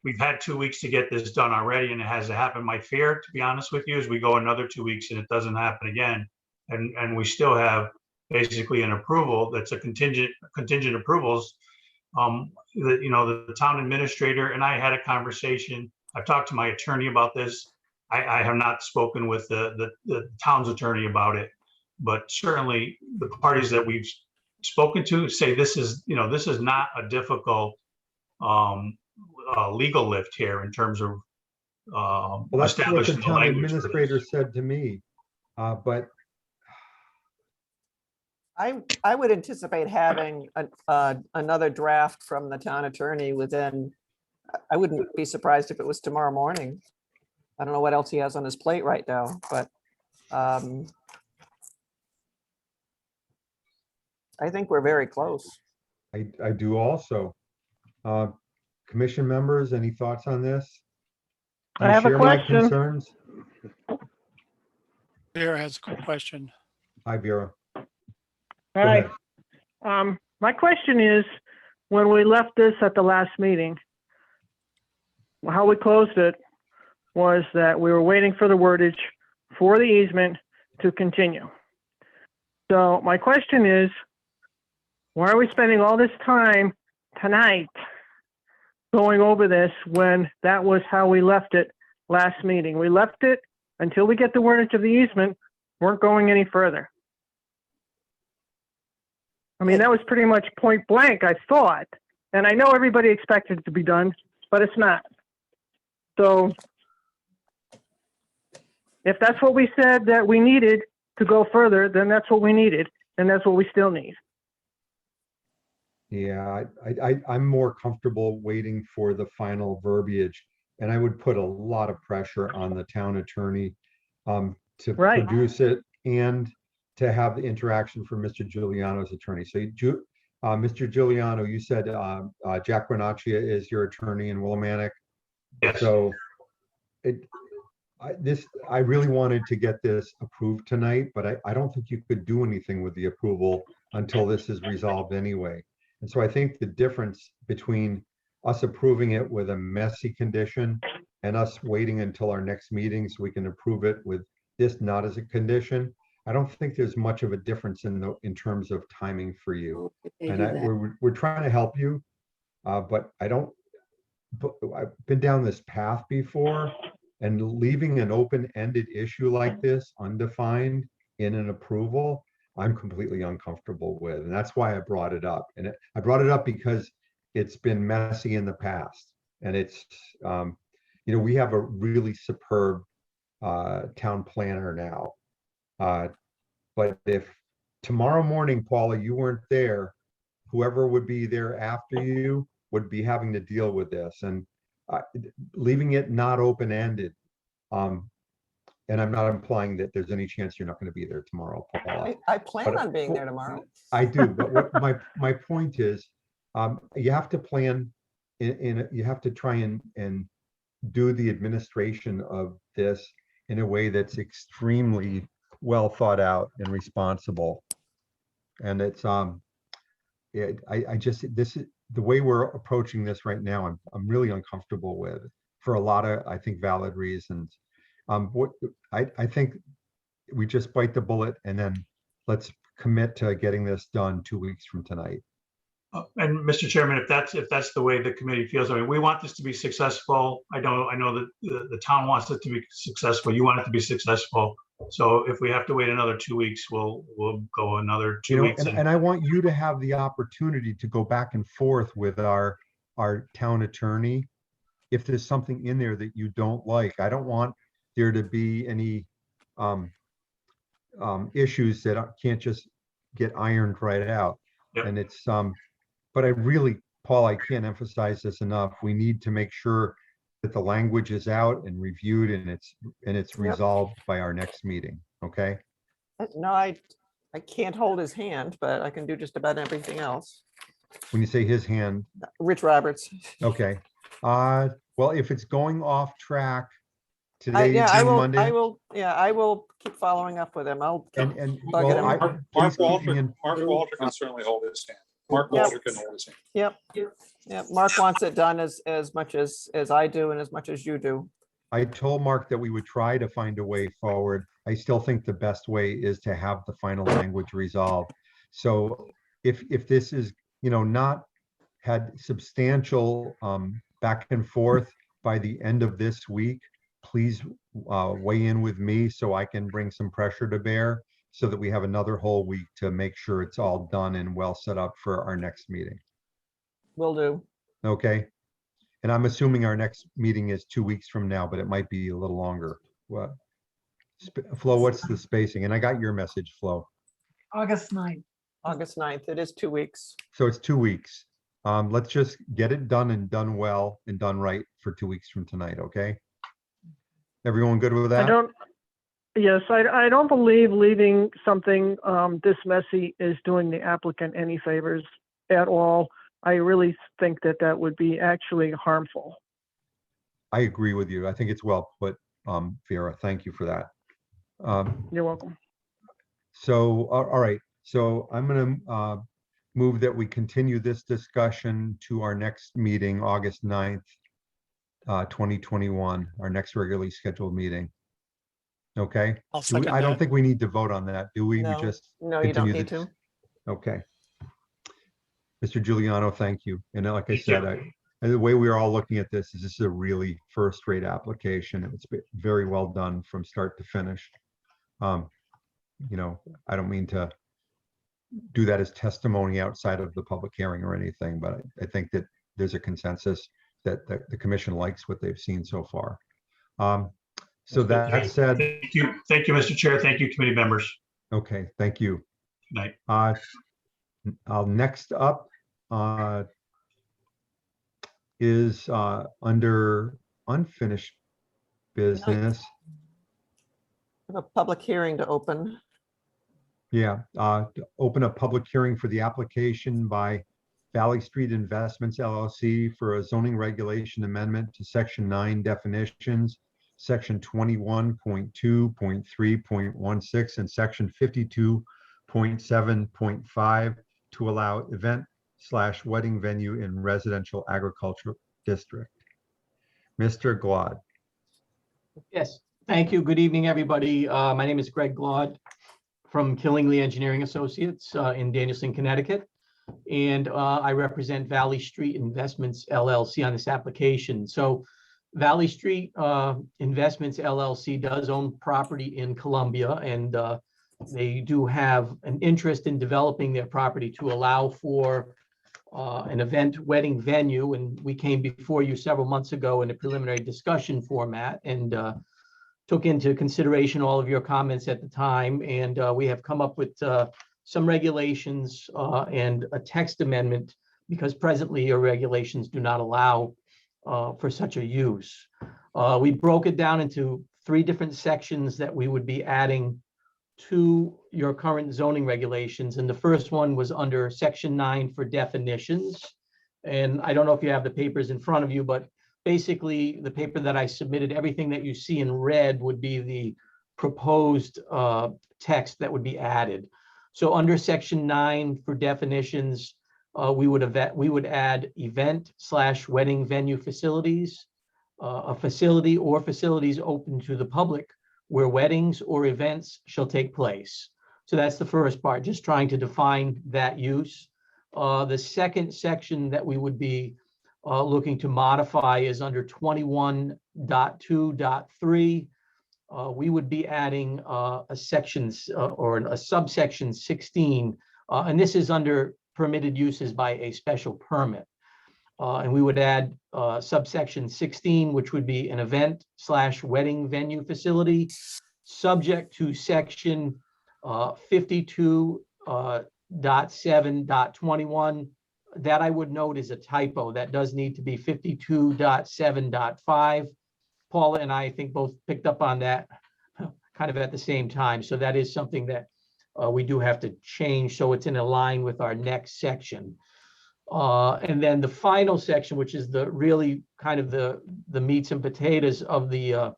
we've had 2 weeks to get this done already and it hasn't happened. My fear, to be honest with you, is we go another 2 weeks and it doesn't happen again. And we still have basically an approval that's a contingent approvals. The town administrator and I had a conversation. I've talked to my attorney about this. I have not spoken with the town's attorney about it, but certainly the parties that we've spoken to say this is not a difficult legal lift here in terms of Well, that's what the establishing the town language for administrator this. said to me. But I would anticipate having another draft from the town attorney within, I wouldn't be surprised if it was tomorrow morning. I don't know what else he has on his plate right now, but I think we're very close. I do also. Commission members, any thoughts on this? Do I you have a share my question. concerns? Vera has a question. Hi, Vera. Go Hi. ahead. My question is, when we left this at the last meeting, how we closed it was that we were waiting for the wordage for the easement to continue. So my question is, why are we spending all this time tonight going over this when that was how we left it last meeting? We left it until we get the wordage of the easement, weren't going any further. I mean, that was pretty much point blank, I thought. And I know everybody expected it to be done, but it's not. So if that's what we said that we needed to go further, then that's what we needed. And that's what we still need. Yeah, I'm more comfortable waiting for the final verbiage. And I would put a lot of pressure on the town attorney to Right. produce it and to have the interaction from Mr. Giuliano's attorney. So Mr. Giuliano, you said Jack Bonaccia is your attorney in Willimantic. Yes. So I really wanted to get this approved tonight, but I don't think you could do anything with the approval until this is resolved anyway. And so I think the difference between us approving it with a messy condition and us waiting until our next meeting so we can approve it with this not as a condition, I don't think there's much of a difference in terms of timing for you. And we're trying to help you, but I've been down this path before, and leaving an open-ended issue like this undefined in an approval, I'm completely uncomfortable with. And that's why I brought it up. And I brought it up because it's been messy in the past. And it's, we have a really superb town planner now. But if tomorrow morning, Paula, you weren't there, whoever would be there after you would be having to deal with this. And leaving it not open-ended. And I'm not implying that there's any chance you're not going to be there tomorrow, Paula. I plan But- on being there tomorrow. I do, but what my point is, you have to plan you have to try and do the administration of this in a way that's extremely well thought out and responsible. And it's this is the way we're approaching this right now. I'm really uncomfortable with, for a lot of, I think, valid reasons. I think we just bite the bullet and then let's commit to getting this done 2 weeks from tonight. And Mr. Chairman, if that's the way the committee feels, I mean, we want this to be successful. I know that the town wants it to be successful. You want it to be successful. So if we have to wait another 2 weeks, we'll go another 2 weeks. And I want you to have the opportunity to go back and forth with our town attorney. If there's something in there that you don't like, I don't want there to be any issues that can't just get ironed right out. Yep. And it's, but I really, Paul, I can't emphasize this enough. We need to make sure that the language is out and reviewed and it's Yep. resolved by our next meeting, okay? No, I can't hold his hand, but I can do just about everything else. When you say his hand, Rich Roberts. okay. Well, if it's going off track, I today yeah, I being will, Monday. I will keep following up with him. I'll keep And bugging well, him. I- Mark please keep me Walter, in- Mark Walter can certainly hold his hand. Mark Yep. Walter can hold his hand. Yep. Yep. Mark wants it done as much as I do and as much as you do. I told Mark that we would try to find a way forward. I still think the best way is to have the final language resolved. So if this is, not had substantial back and forth by the end of this week, please weigh in with me so I can bring some pressure to bear so that we have another whole week to make sure it's all done and well set up for our next meeting. Will do. Okay? And I'm assuming our next meeting is 2 weeks from now, but it might be a little longer. What? Flo, what's the spacing? And I got your message, Flo. August 9th. August 9th. It is 2 weeks. So it's 2 weeks. Let's just get it done and done well and done right for 2 weeks from tonight, okay? Everyone good with that? I don't believe leaving something this messy is doing the applicant any favors at all. I really think that would be actually harmful. I agree with you. I think it's well put, Vera. Thank you for that. You're welcome. So, all right. So I'm going to move that we continue this discussion to our next meeting, August 9th, 2021, our next regularly scheduled meeting. Okay? I'll Do we- second I don't that. think we need to vote on that, do we? We No. just No, you don't continue need this- to. Okay. Mr. Giuliano, thank you. And like I Thank you. said, the way we are all looking at this is a really first-rate application. It's been very well done from start to finish. I don't mean to do that as testimony outside of the public hearing or anything, but I think that there's a consensus that the commission likes what they've seen so far. So that said, Thank you, Mr. Chair. Thank you, committee members. okay, thank you. Good night. Next up is under unfinished business. We have a public hearing to open. Yeah, to open a public hearing for the application by Valley Street Investments LLC for a zoning regulation amendment to Section 9 definitions, Section 21.2.3.16, and Section 52.7.5 to allow event/wedding venue in residential agricultural district. Mr. Glad. Yes, thank you. Good evening, everybody. My name is Greg Glad from Killingly Engineering Associates in Danielson, Connecticut. And I represent Valley Street Investments LLC on this application. So Valley Street Investments LLC does own property in Columbia, and they do have an interest in developing their property to allow for an event wedding venue. And we came before you several months ago in a preliminary discussion format and took into consideration all of your comments at the time. And we have come up with some regulations and a text amendment because presently your regulations do not allow for such a use. We broke it down into 3 different sections that we would be adding to your current zoning regulations. And the first one was under Section 9 for definitions. And I don't know if you have the papers in front of you, but basically the paper that I submitted, everything that you see in red would be the proposed text that would be added. So under Section 9 for definitions, we would add event/wedding venue facilities, a facility or facilities open to the public where weddings or events shall take place. So that's the first part, just trying to define that use. The second section that we would be looking to modify is under 21.2.3. We would be adding a subsection 16, and this is under permitted uses by a special permit. And we would add subsection 16, which would be an event/wedding venue facility, subject to Section 52.7.21. That I would note is a typo. That does need to be 52.7.5. Paula and I think both picked up on that kind of at the same time. So that is something that we do have to change so it's in line with our next section. And then the final section, which is the really kind of the meats and potatoes of the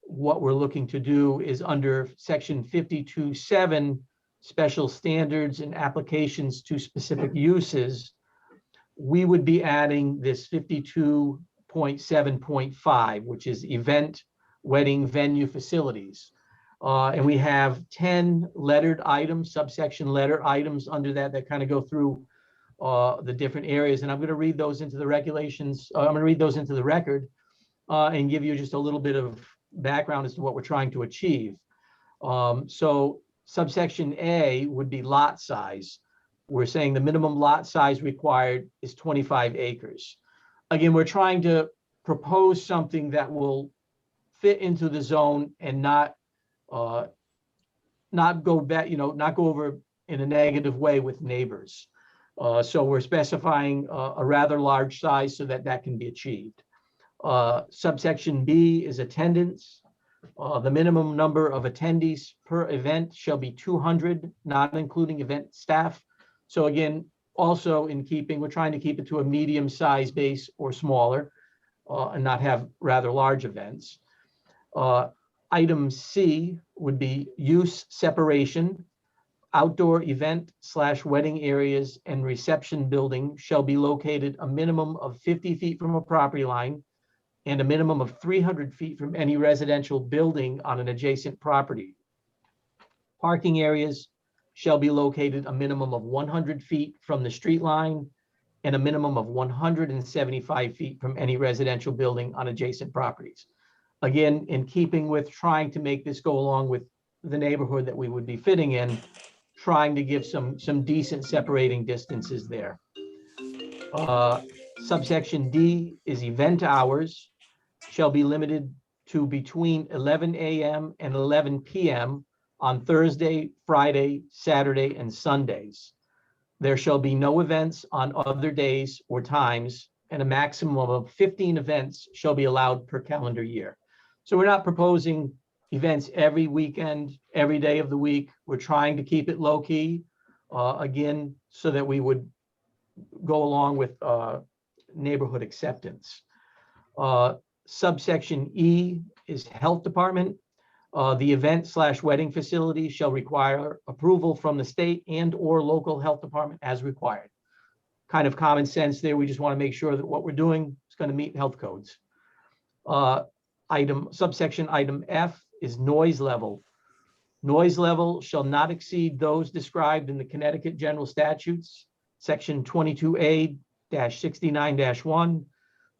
what we're looking to do, is under section 52.7, special standards and applications to specific uses. We would be adding this 52.7.5, which is event, wedding, venue, facilities. And we have 10 lettered items, subsection letter items under that kind of go through the different areas. And I'm going to read those into the regulations. I'm going to read those into the record and give you just a little bit of background as to what we're trying to achieve. So subsection A would be lot size. We're saying the minimum lot size required is 25 acres. Again, we're trying to propose something that will fit into the zone and not go back, not go over in a negative way with neighbors. So we're specifying a rather large size so that can be achieved. Subsection B is attendance. The minimum number of attendees per event shall be 200, not including event staff. So again, also in keeping, we're trying to keep it to a medium size base or smaller and not have rather large events. Item C would be use separation. Outdoor event/wedding areas and reception building shall be located a minimum of 50 feet from a property line and a minimum of 300 feet from any residential building on an adjacent property. Parking areas shall be located a minimum of 100 feet from the street line and a minimum of 175 feet from any residential building on adjacent properties. Again, in keeping with trying to make this go along with the neighborhood that we would be fitting in, trying to give some decent separating distances there. Subsection D is event hours shall be limited to between 11 a.m. and 11 p.m. on Thursday, Friday, Saturday, and Sundays. There shall be no events on other days or times, and a maximum of 15 events shall be allowed per calendar year. So we're not proposing events every weekend, every day of the week. We're trying to keep it low key, again, so that we would go along with neighborhood acceptance. Subsection E is health department. The event/wedding facility shall require approval from the state and or local health department as required. Kind of common sense there. We just want to make sure that what we're doing is going to meet health codes. Subsection item F is noise level. Noise level shall not exceed those described in the Connecticut General Statutes, section 22A-69-1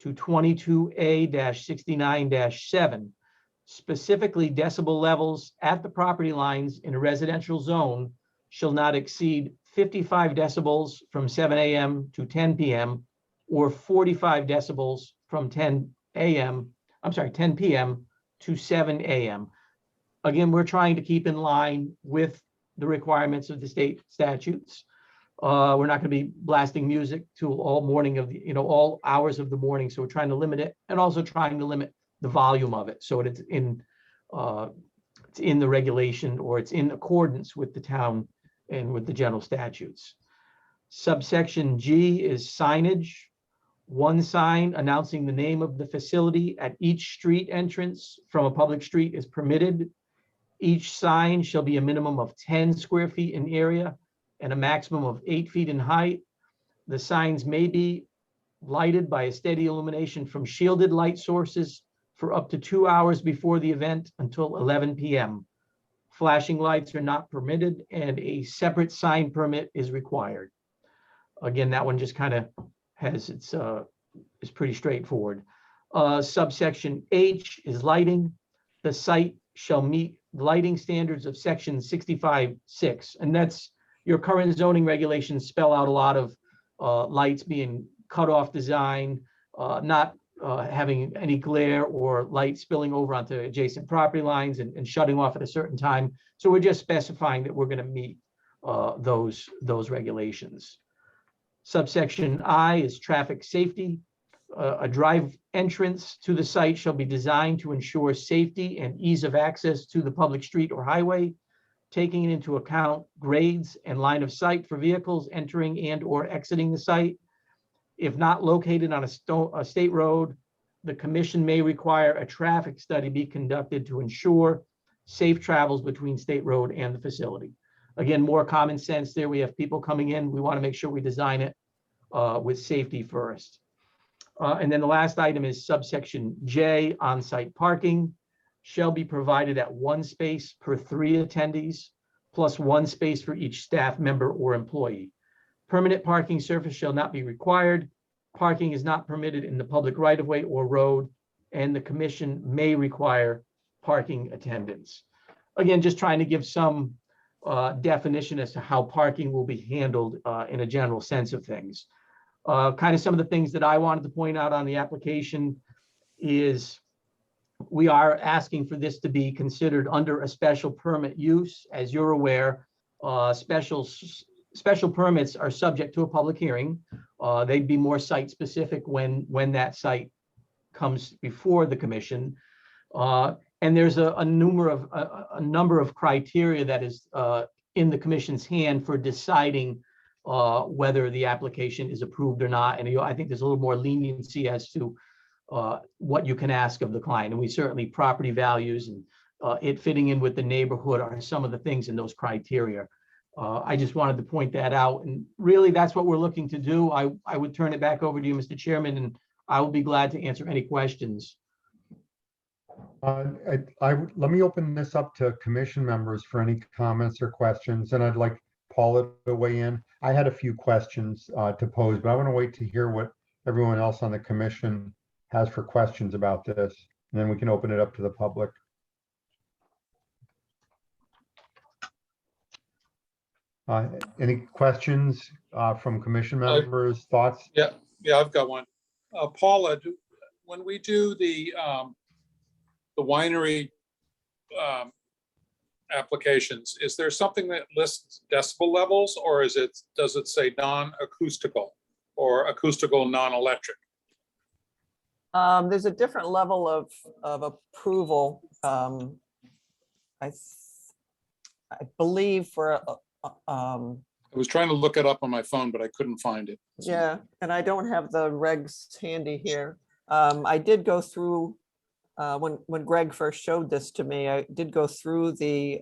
to 22A-69-7. Specifically, decibel levels at the property lines in a residential zone shall not exceed 55 decibels from 7 a.m. to 10 p.m. or 45 decibels from 10 p.m. to 7 a.m. Again, we're trying to keep in line with the requirements of the state statutes. We're not going to be blasting music to all morning of the, all hours of the morning. So we're trying to limit it and also trying to limit the volume of it. So it's in the regulation, or it's in accordance with the town and with the general statutes. Subsection G is signage. One sign announcing the name of the facility at each street entrance from a public street is permitted. Each sign shall be a minimum of 10 square feet in area and a maximum of 8 feet in height. The signs may be lighted by a steady illumination from shielded light sources for up to 2 hours before the event until 11 p.m. Flashing lights are not permitted and a separate sign permit is required. Again, that one just kind of has its, is pretty straightforward. Subsection H is lighting. The site shall meet lighting standards of section 65.6. And that's your current zoning regulations spell out a lot of lights being cut off design, not having any glare or light spilling over onto adjacent property lines and shutting off at a certain time. So we're just specifying that we're going to meet those regulations. Subsection I is traffic safety. A drive entrance to the site shall be designed to ensure safety and ease of access to the public street or highway, taking into account grades and line of sight for vehicles entering and or exiting the site. If not located on a state road, the commission may require a traffic study be conducted to ensure safe travels between state road and the facility. Again, more common sense there. We have people coming in. We want to make sure we design it with safety first. And then the last item is subsection J, on-site parking shall be provided at 1 space per 3 attendees, plus 1 space for each staff member or employee. Permanent parking surface shall not be required. Parking is not permitted in the public right-of-way or road, and the commission may require parking attendants. Again, just trying to give some definition as to how parking will be handled in a general sense of things. Kind of some of the things that I wanted to point out on the application is we are asking for this to be considered under a special permit use. As you're aware, special permits are subject to a public hearing. They'd be more site specific when that site comes before the commission. And there's a number of criteria that is in the commission's hand for deciding whether the application is approved or not. And I think there's a little more leniency as to what you can ask of the client. And we certainly, property values and it fitting in with the neighborhood are some of the things in those criteria. I just wanted to point that out. And really, that's what we're looking to do. I would turn it back over to you, Mr. Chairman, and I will be glad to answer any questions. Let me open this up to commission members for any comments or questions, and I'd like Paula to weigh in. I had a few questions to pose, but I want to wait to hear what everyone else on the commission has for questions about this, and then we can open it up to the public. Any questions from commission members, thoughts? Yeah, I've got one. Paula, when we do the winery applications, is there something that lists decibel levels, or does it say non-acoustical or acoustical non-electric? There's a different level of approval. I believe for I was trying to look it up on my phone, but I couldn't find it. yeah, and I don't have the regs handy here. I did go through when Greg first showed this to me. I did go through the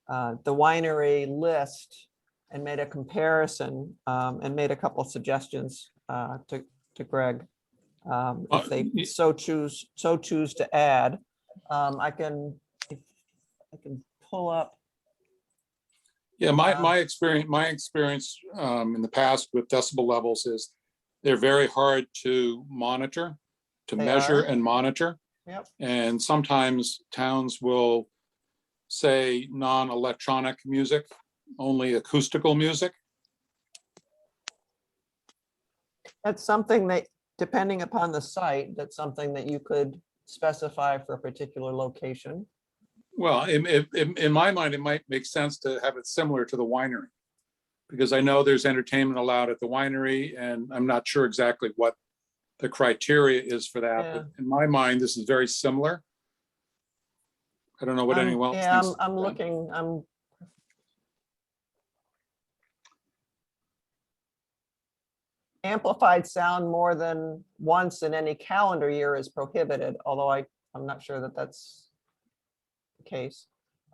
winery list and made a comparison and made a couple of suggestions to Greg. If they so choose to add, I can pull up. Yeah, my experience in the past with decibel levels is they're very hard to monitor, to measure and monitor. Yep. And sometimes towns will say non-electronic music, only acoustical music. That's something that, depending upon the site, that's something that you could specify for a particular location. Well, in my mind, it might make sense to have it similar to the winery, because I know there's entertainment allowed at the winery, and I'm not sure exactly what the criteria is for that. Yeah. But in my mind, this is very similar. I don't know what anyone else Yeah, thinks. I'm looking. Amplified sound more than once in any calendar year is prohibited, although I'm not sure that that's the case,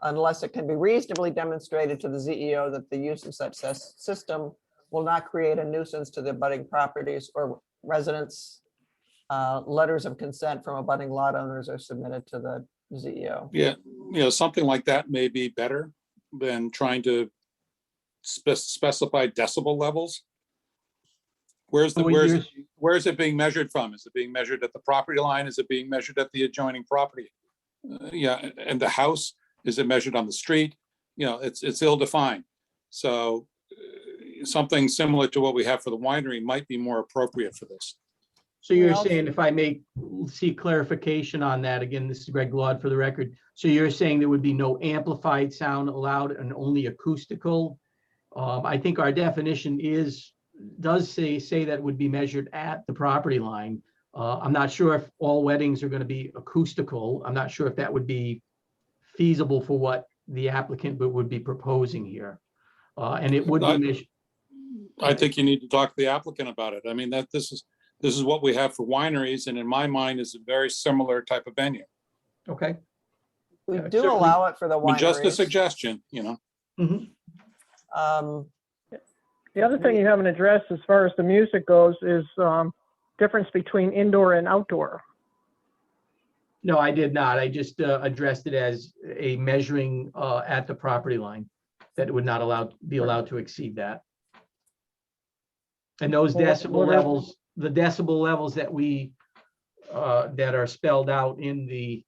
unless it can be reasonably demonstrated to the ZEO that the use of such system will not create a nuisance to the abutting properties or residents. Letters of consent from abutting lot owners are submitted to the ZEO. Yeah, something like that may be better than trying to specify decibel levels. Where's it being measured from? Is it being measured at the property line? Is it being measured at the adjoining property? Yeah, and the house, is it measured on the street? You know, it's ill-defined. So something similar to what we have for the winery might be more appropriate for this. So We you're also- saying, if I may seek clarification on that, again, this is Greg Laud for the record. So you're saying there would be no amplified sound allowed and only acoustical? I think our definition does say that would be measured at the property line. I'm not sure if all weddings are going to be acoustical. I'm not sure if that would be feasible for what the applicant would be proposing here. And it would be measured. I think you need to talk to the applicant about it. I mean, this is what we have for wineries, and in my mind is a very similar type of venue. Okay. We Yeah, do certainly. allow it for the I mean, just a wineries. suggestion, you know. Mhm. The other thing you haven't addressed as far as the music goes is difference between indoor and outdoor. No, I did not. I just addressed it as a measuring at the property line, that it would not be allowed to exceed that. And those Well, decibel what are- levels, the decibel levels that that are spelled out in the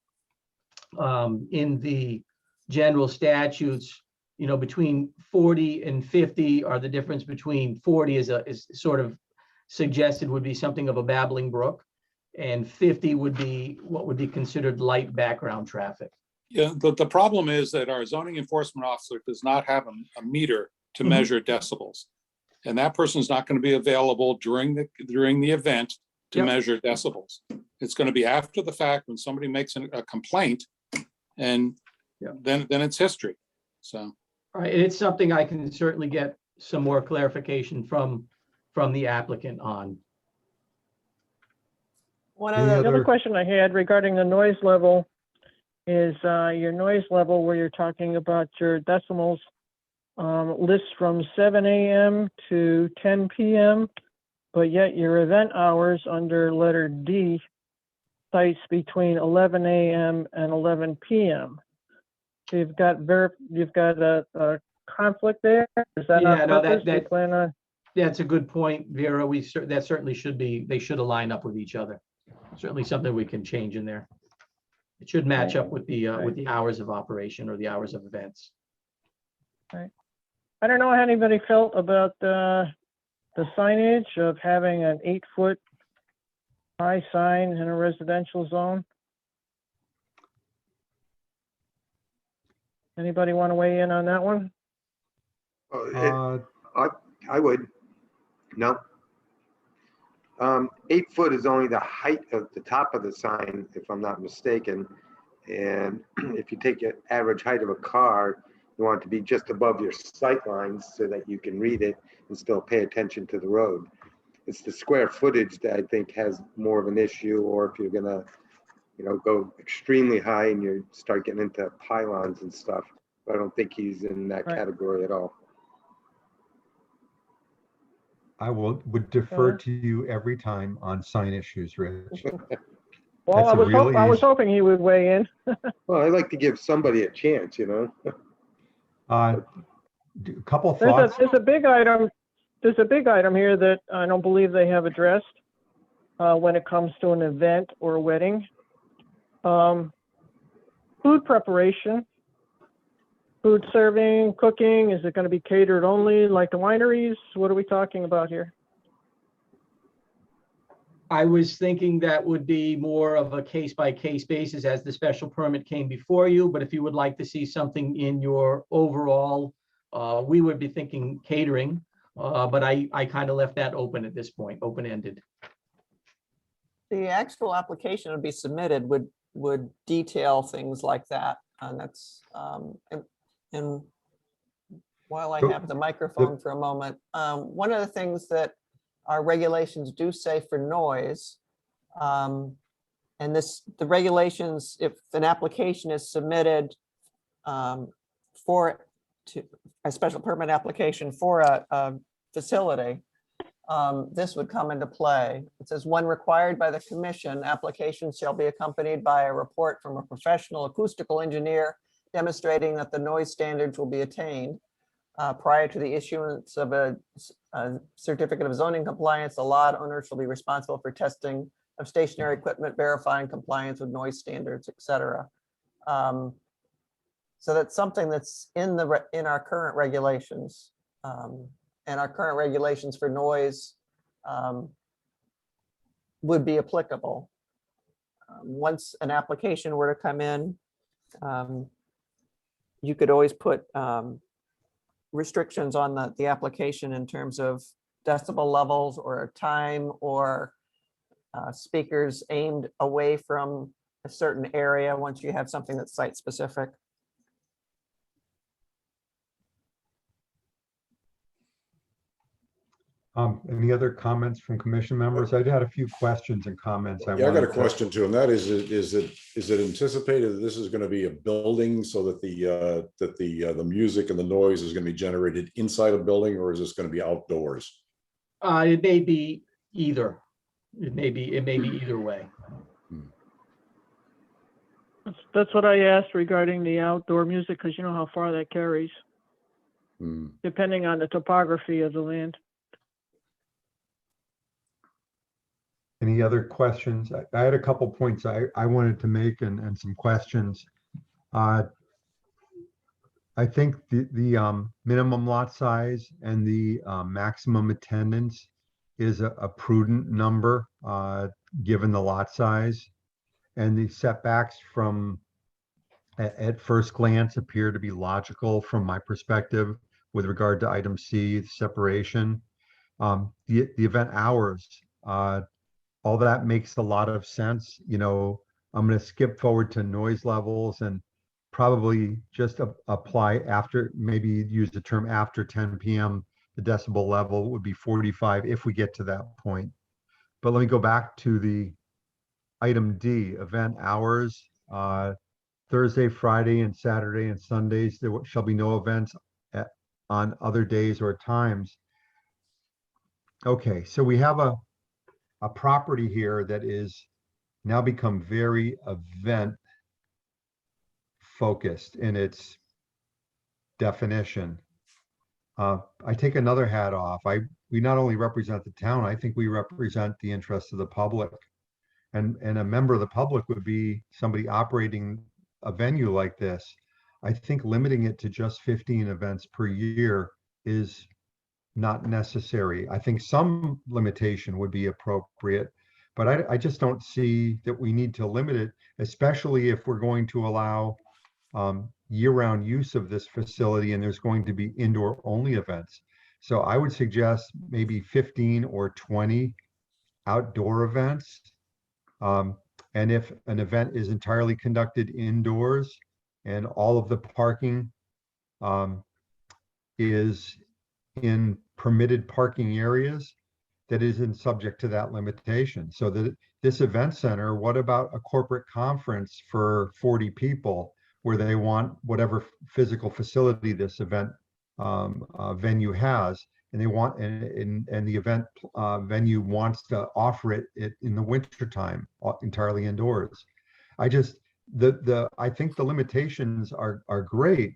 general statutes, between 40 and 50 are the difference. Between 40 is sort of suggested would be something of a babbling brook, and 50 would be what would be considered light background traffic. Yeah, the problem is that our zoning enforcement officer does not have a meter to Mhm. measure decibels. And that person's not going to be available during the event to Yep. measure decibels. It's going to be after the fact when somebody makes a complaint, and Yep. then it's history. So, All right, and it's something I can certainly get some more clarification from the applicant on. One Any of the, The other Other- question I had regarding the noise level is your noise level where you're talking about your decimals lists from 7 a.m. to 10 p.m., but yet your event hours under letter D cites between 11 a.m. and 11 p.m. So you've got a conflict there. Is that Yeah, on no, purpose? Do you that- plan on? That's a good point, Vera. That certainly they should align up with each other. Certainly something we can change in there. It should match up with the hours of operation or the hours of events. I don't know how anybody felt about the signage of having an 8-foot high sign in a residential zone. Anybody want to weigh in on that one? I would. No. 8 foot is only the height of the top of the sign, if I'm not mistaken. And if you take an average height of a car, you want it to be just above your sight lines so that you can read it and still pay attention to the road. It's the square footage that I think has more of an issue, or if you're gonna, go extremely high and you start getting into pylons and stuff. But I don't think he's in that Right. category at all. I would defer to you every time on sign issues, Rich. Well, That's a real I was easy- hoping he would weigh in. Well, I like to give somebody a chance, A couple thoughts. There's a big item. There's a big item here that I don't believe they have addressed when it comes to an event or a wedding. Food preparation, food serving, cooking. Is it going to be catered only like the wineries? What are we talking about here? I was thinking that would be more of a case-by-case basis as the special permit came before you, but if you would like to see something in your overall, we would be thinking catering, but I kind of left that open at this point, open-ended. the actual application would be submitted would detail things like that. And that's, and while I So, have the microphone for a moment, one of the things that our regulations do say for noise, and the regulations, if an application is submitted for a special permit application for a facility, this would come into play. It says, when required by the commission, applications shall be accompanied by a report from a professional acoustical engineer demonstrating that the noise standards will be attained. Prior to the issuance of a certificate of zoning compliance, the lot owner shall be responsible for testing of stationary equipment, verifying compliance with noise standards, et cetera. So that's something that's in our current regulations. And our current regulations for noise would be applicable. Once an application were to come in, you could always put restrictions on the application in terms of decibel levels or time or speakers aimed away from a certain area once you have something that's site specific. Any other comments from commission members? I had a few questions and comments. Yeah, I got a wanted to- question too, and that is it anticipated that this is going to be a building so that the music and the noise is going to be generated inside a building, or is this going to be outdoors? It may be either. It may be either way. That's what I asked regarding the outdoor music, because you know how far that carries, depending on the topography of the land. Any other questions? I had a couple points I wanted to make and some questions. I think the minimum lot size and the maximum attendance is a prudent number, given the lot size. And the setbacks from, at first glance, appear to be logical from my perspective with regard to item C, separation. The event hours, all that makes a lot of sense. You know, I'm going to skip forward to noise levels and probably just apply after, maybe use the term after 10 p.m. The decibel level would be 45 if we get to that point. But let me go back to the item D, event hours. Thursday, Friday, and Saturday and Sundays, there shall be no events on other days or times. Okay, so we have a property here that is now become very event focused in its definition. I take another hat off. We not only represent the town, I think we represent the interests of the public. And a member of the public would be somebody operating a venue like this. I think limiting it to just 15 events per year is not necessary. I think some limitation would be appropriate, but I just don't see that we need to limit it, especially if we're going to allow year-round use of this facility and there's going to be indoor only events. So I would suggest maybe 15 or 20 outdoor events. And if an event is entirely conducted indoors and all of the parking is in permitted parking areas, that isn't subject to that limitation. So that this event center, what about a corporate conference for 40 people where they want whatever physical facility this event venue has, and they want, and the event venue wants to offer it in the wintertime, entirely indoors. I think the limitations are great,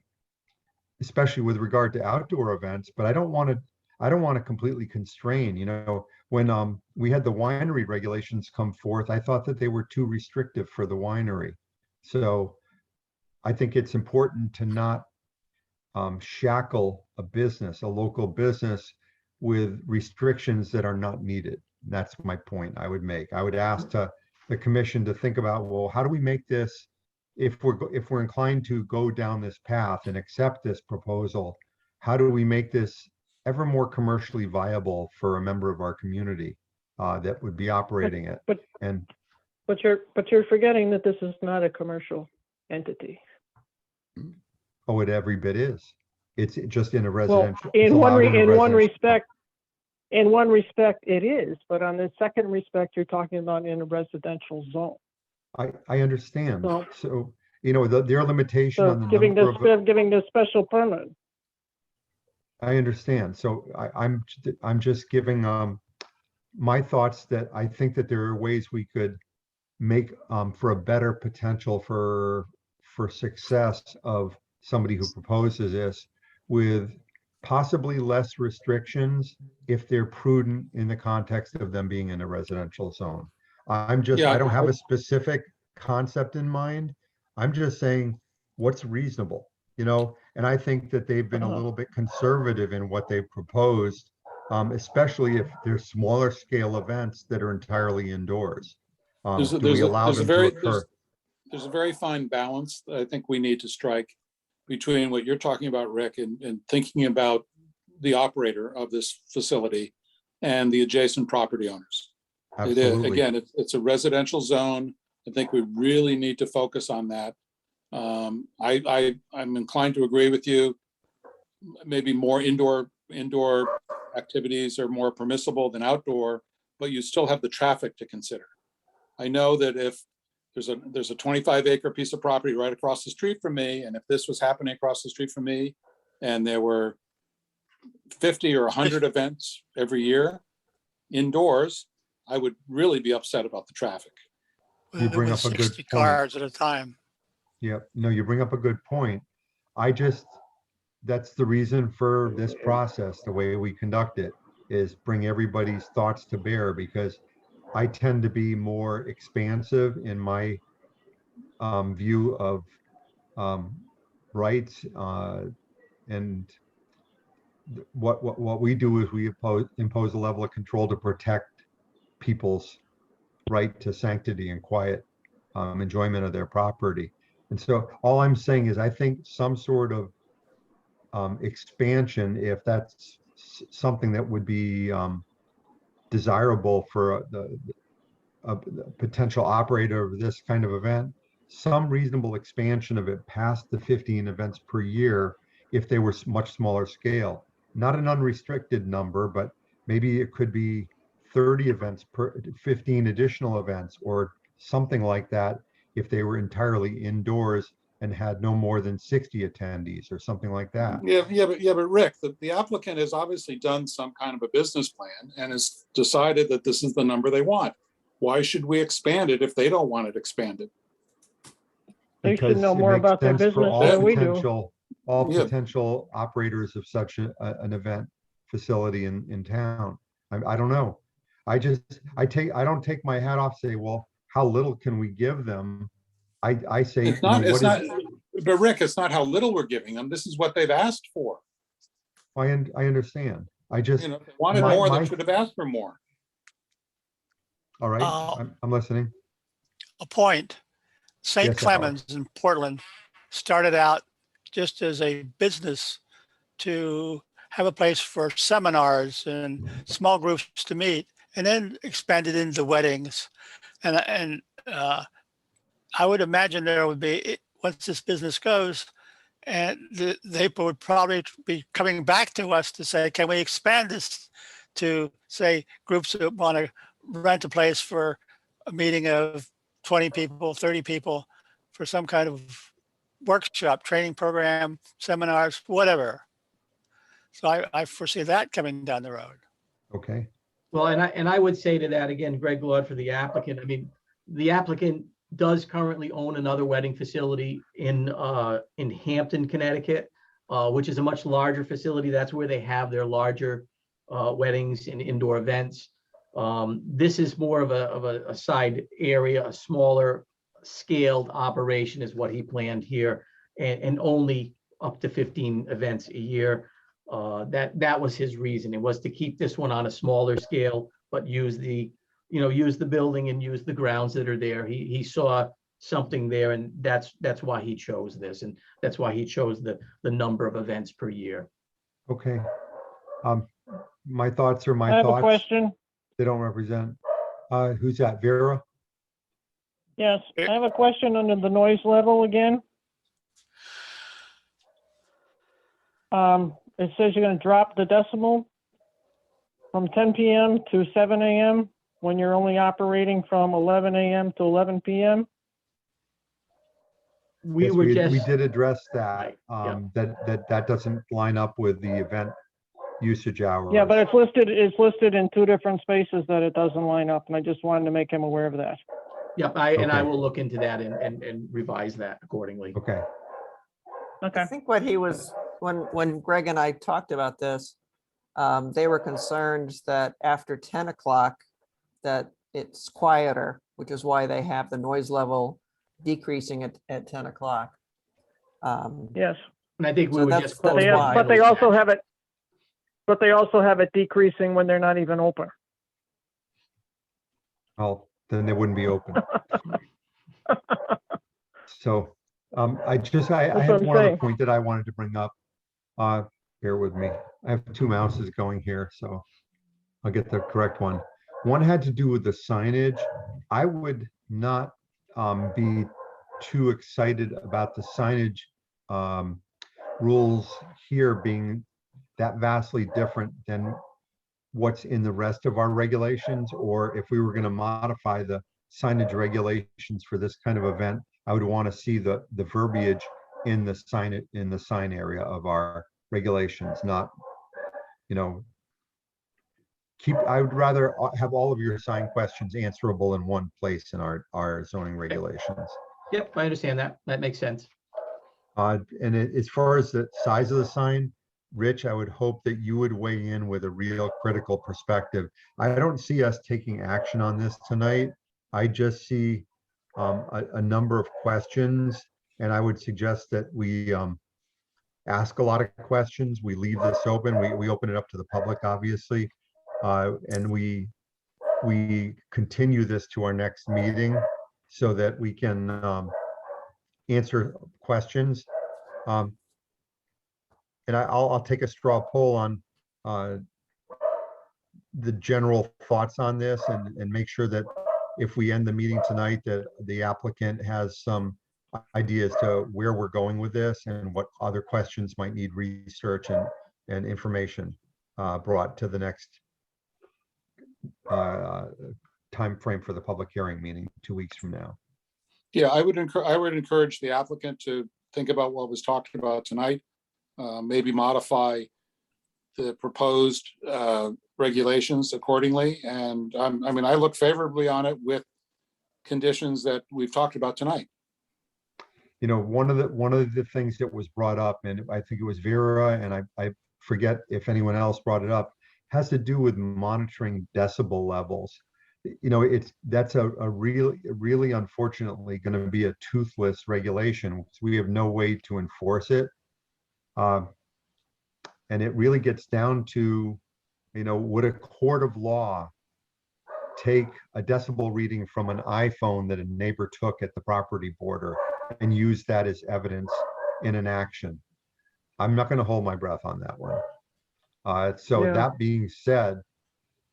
especially with regard to outdoor events, but I don't want to completely constrain. You know, when we had the winery regulations come forth, I thought that they were too restrictive for the winery. So I think it's important to not shackle a local business with restrictions that are not needed. That's my point I would make. I would ask the commission to think about, well, how do we make this, if we're inclined to go down this path and accept this proposal, how do we make this ever more commercially viable for a member of our community that would be operating it? But you're forgetting that this is not a commercial entity. Oh, it every bit is. It's just in a residential. Well, in one residential. respect, it is. But on the second respect, you're talking about in a residential zone. I understand. So you know their limitation on the giving number of, giving the special permit. I understand. So I'm just giving my thoughts that I think that there are ways we could make for a better potential for success of somebody who proposes this, with possibly less restrictions if they're prudent in the context of them being in a residential zone. I don't have a specific concept in mind. I'm just saying what's reasonable, you know, and I think that they've been a little bit conservative in what they've proposed especially if there's smaller scale events that are entirely indoors. There's a- Do we there's a- allow there's a them to very- occur? There's a very fine balance that I think we need to strike between what you're talking about, Rick, and thinking about the operator of this facility and the adjacent property owners. It is, Absolutely. again, it's a residential zone. I think we really need to focus on that. I'm inclined to agree with you. Maybe more indoor activities are more permissible than outdoor, but you still have the traffic to consider. I know that if there's a 25-acre piece of property right across the street from me, and if this was happening across the street from me, and there were 50 or 100 events every year indoors, I would really be upset about the traffic. You bring With up a good 60 point. cars at a time. Yep. No, you bring up a good point. That's the reason for this process, the way we conduct it, is bring everybody's thoughts to bear, because I tend to be more expansive in my view of rights. And what we do is we impose a level of control to protect people's right to sanctity and quiet enjoyment of their property. And so all I'm saying is I think some sort of expansion, if that's something that would be desirable for a potential operator of this kind of event, some reasonable expansion of it past the 15 events per year if they were much smaller scale. Not an unrestricted number, but maybe it could be 30 events per 15 additional events or something like that if they were entirely indoors and had no more than 60 attendees or something like that. But Rick, the applicant has obviously done some kind of a business plan and has decided that this is the number they want. Why should we expand it if they don't want it expanded? They should Because know it more makes about their sense for business all than we do. All Yeah. potential operators of such an event facility in town. I don't know. I don't take my hat off, say, well, how little can we give them? I say, It's not, what it's is- not, but Rick, it's not how little we're giving them. This is what they've asked for. I understand. I just, You know, if they wanted My- more, my- they should have asked for more. all right, Uh, I'm listening. A point. St. Yes, Al. Clemens in Portland started out just as a business to have a place for seminars and small groups to meet, and then expanded into weddings. And I would imagine there would be, once this business goes, and they would probably be coming back to us to say, can we expand this to, say, groups that want to rent a place for a meeting of 20 people, 30 people for some kind of workshop, training program, seminars, whatever. So I foresee that coming down the road. Okay. Well, and I would say to that again, Greg Lord for the applicant. I mean, the applicant does currently own another wedding facility in Hampton, Connecticut, which is a much larger facility. That's where they have their larger weddings and indoor events. This is more of a side area, a smaller scaled operation is what he planned here, and only up to 15 events a year. That was his reason. It was to keep this one on a smaller scale, but use the building and use the grounds that are there. He saw something there, and that's why he chose this, and that's why he chose the number of events per year. Okay. My thoughts are my I have a thoughts. question. They don't represent. Who's that? Vera? Yes, I have a question under the noise level again. It says you're going to drop the decibel from 10 p.m. to 7 a.m. when you're only operating from 11 a.m. to 11 p.m. Yes, we did address that. Yeah. That doesn't line up with the event usage hours. Yeah, but it's listed in two different spaces that it doesn't line up, and I just wanted to make him aware of that. Yep, I Okay. will look into that and revise that accordingly. Okay. Okay. I think what he was, when Greg and I talked about this, they were concerned that after 10 o'clock, that it's quieter, which is why they have the noise level decreasing at 10 o'clock. Yes. And I think we So were that's- just. that's quoting why. But they also have it. but they also have it decreasing when they're not even open. Well, then they wouldn't be open. So I That's have what I'm one other saying. point that I wanted to bring up. Bear with me. I have two mouses going here, so I'll get the correct one. One had to do with the signage. I would not be too excited about the signage rules here being that vastly different than what's in the rest of our regulations, or if we were going to modify the signage regulations for this kind of event, I would want to see the verbiage in the sign area of our regulations, not, you know, I would rather have all of your sign questions answerable in one place in our zoning regulations. Yep, I understand that. That makes sense. As far as the size of the sign, Rich, I would hope that you would weigh in with a real critical perspective. I don't see us taking action on this tonight. I just see a number of questions, and I would suggest that we ask a lot of questions. We leave this open. We open it up to the public, obviously, and we continue this to our next meeting so that we can answer questions. And I'll take a straw poll on the general thoughts on this and make sure that if we end the meeting tonight, that the applicant has some idea as to where we're going with this and what other questions might need research and information brought to the next time frame for the public hearing meeting 2 weeks from now. Yeah, I would encourage the applicant to think about what was talked about tonight. Maybe modify the proposed regulations accordingly. And I mean, I look favorably on it with conditions that we've talked about tonight. You know, one of the things that was brought up, and I think it was Vera, and I forget if anyone else brought it up, has to do with monitoring decibel levels. You know, that's a really unfortunately going to be a toothless regulation because we have no way to enforce it. And it really gets down to, you know, would a court of law take a decibel reading from an iPhone that a neighbor took at the property border and use that as evidence in an action? I'm not going to hold my breath on that one. So Yeah. that being said,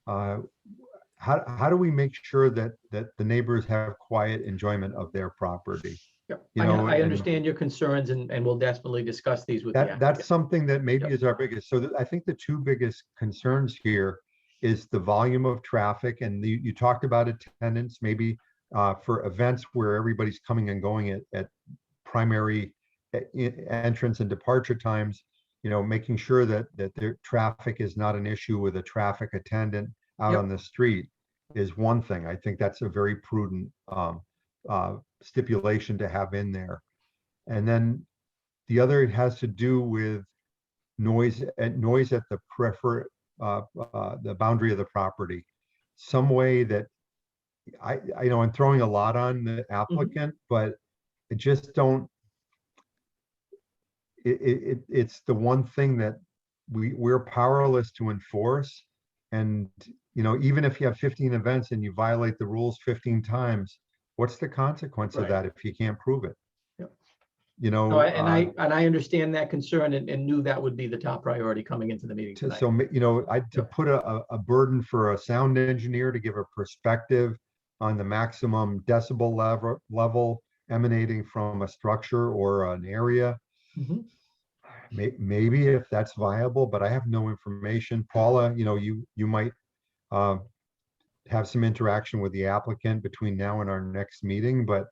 how do we make sure that the neighbors have quiet enjoyment of their property? Yep. You know, I and understand your concerns and we'll definitely discuss these with the that's applicant. something that maybe Yep. is our biggest. So I think the two biggest concerns here is the volume of traffic, and you talked about attendance, maybe for events where everybody's coming and going at primary entrance and departure times, you know, making sure that their traffic is not an issue with a traffic attendant out Yep. on the street is one thing. I think that's a very prudent stipulation to have in there. And then the other has to do with noise at the the boundary of the property. Some way that I know I'm throwing a lot on the applicant, but I just don't. It's the one thing that we're powerless to enforce. And you know, even if you have 15 events and you violate the rules 15 times, what's the consequence of Right. that if you can't prove it? Yep. You know, No, and I understand that concern and knew that would be the top priority coming into the meeting tonight. so you know, to put a burden for a sound engineer to give a perspective on the maximum decibel level emanating from a structure or an area. Mhm. Maybe if that's viable, but I have no information. Paula, you know, you might have some interaction with the applicant between now and our next meeting, but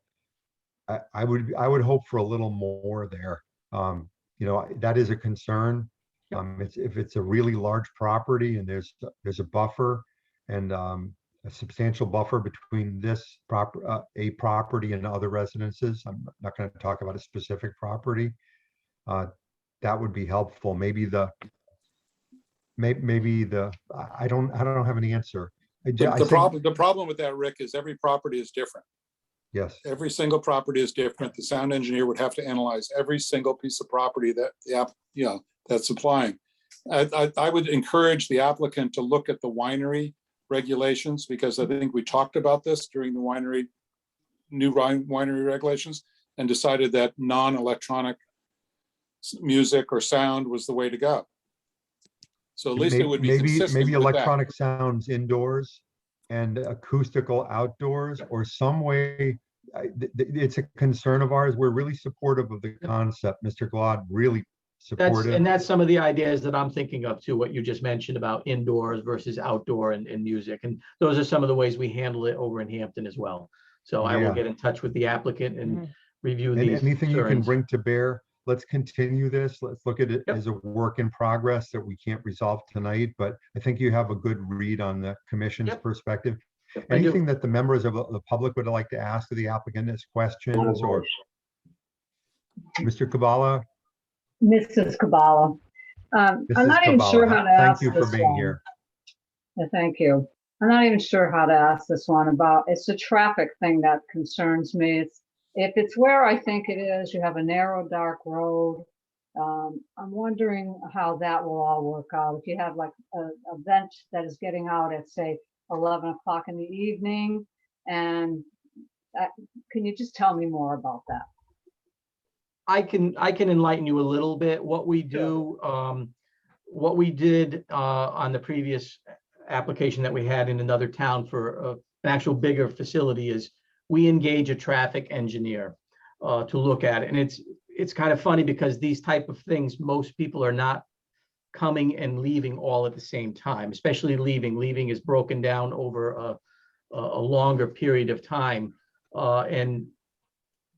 I would hope for a little more there. You know, that is a concern. If it's a really large property and there's a buffer and a substantial buffer between this property and other residences. I'm not going to talk about a specific property. That would be helpful. Maybe I don't have an answer. The problem with that, Rick, is every property is different. Yes. Every single property is different. The sound engineer would have to analyze every single piece of property that that's applying. I would encourage the applicant to look at the winery regulations, because I think we talked about this during the new winery regulations, and decided that non-electronic music or sound was the way to go. So at least it would be consistent maybe with that. electronic sounds indoors and acoustical outdoors, or some way. It's a concern of ours. We're really supportive of the concept. Mr. Glad, really supportive. And that's some of the ideas that I'm thinking of too, what you just mentioned about indoors versus outdoor and music. And those are some of the ways we handle it over in Hampton as well. So I will Yeah. get in touch with the applicant and Mhm. review And these. anything you can concerns. bring to bear, let's continue this. Let's look at it Yep. as a work in progress that we can't resolve tonight, but I think you have a good read on the commission's Yep. perspective. Yep, I do. Anything that the members of the public would like to ask of the applicant as questions, or Mr. Kabala? Mrs. Kabala. I'm Mrs. not even sure how Kabala, to ask thank you for this being one. here. Yeah, thank you. I'm not even sure how to ask this one about, it's the traffic thing that concerns me. If it's where I think it is, you have a narrow, dark road. I'm wondering how that will all work out. If you have like a event that is getting out at, say, 11 o'clock in the evening, and can you just tell me more about that? I can enlighten you a little bit. What we do, what we did on the previous application that we had in another town for an actual bigger facility is we engage a traffic engineer to look at it. And it's kind of funny because these type of things, most people are not coming and leaving all at the same time, especially leaving. Leaving is broken down over a longer period of time. And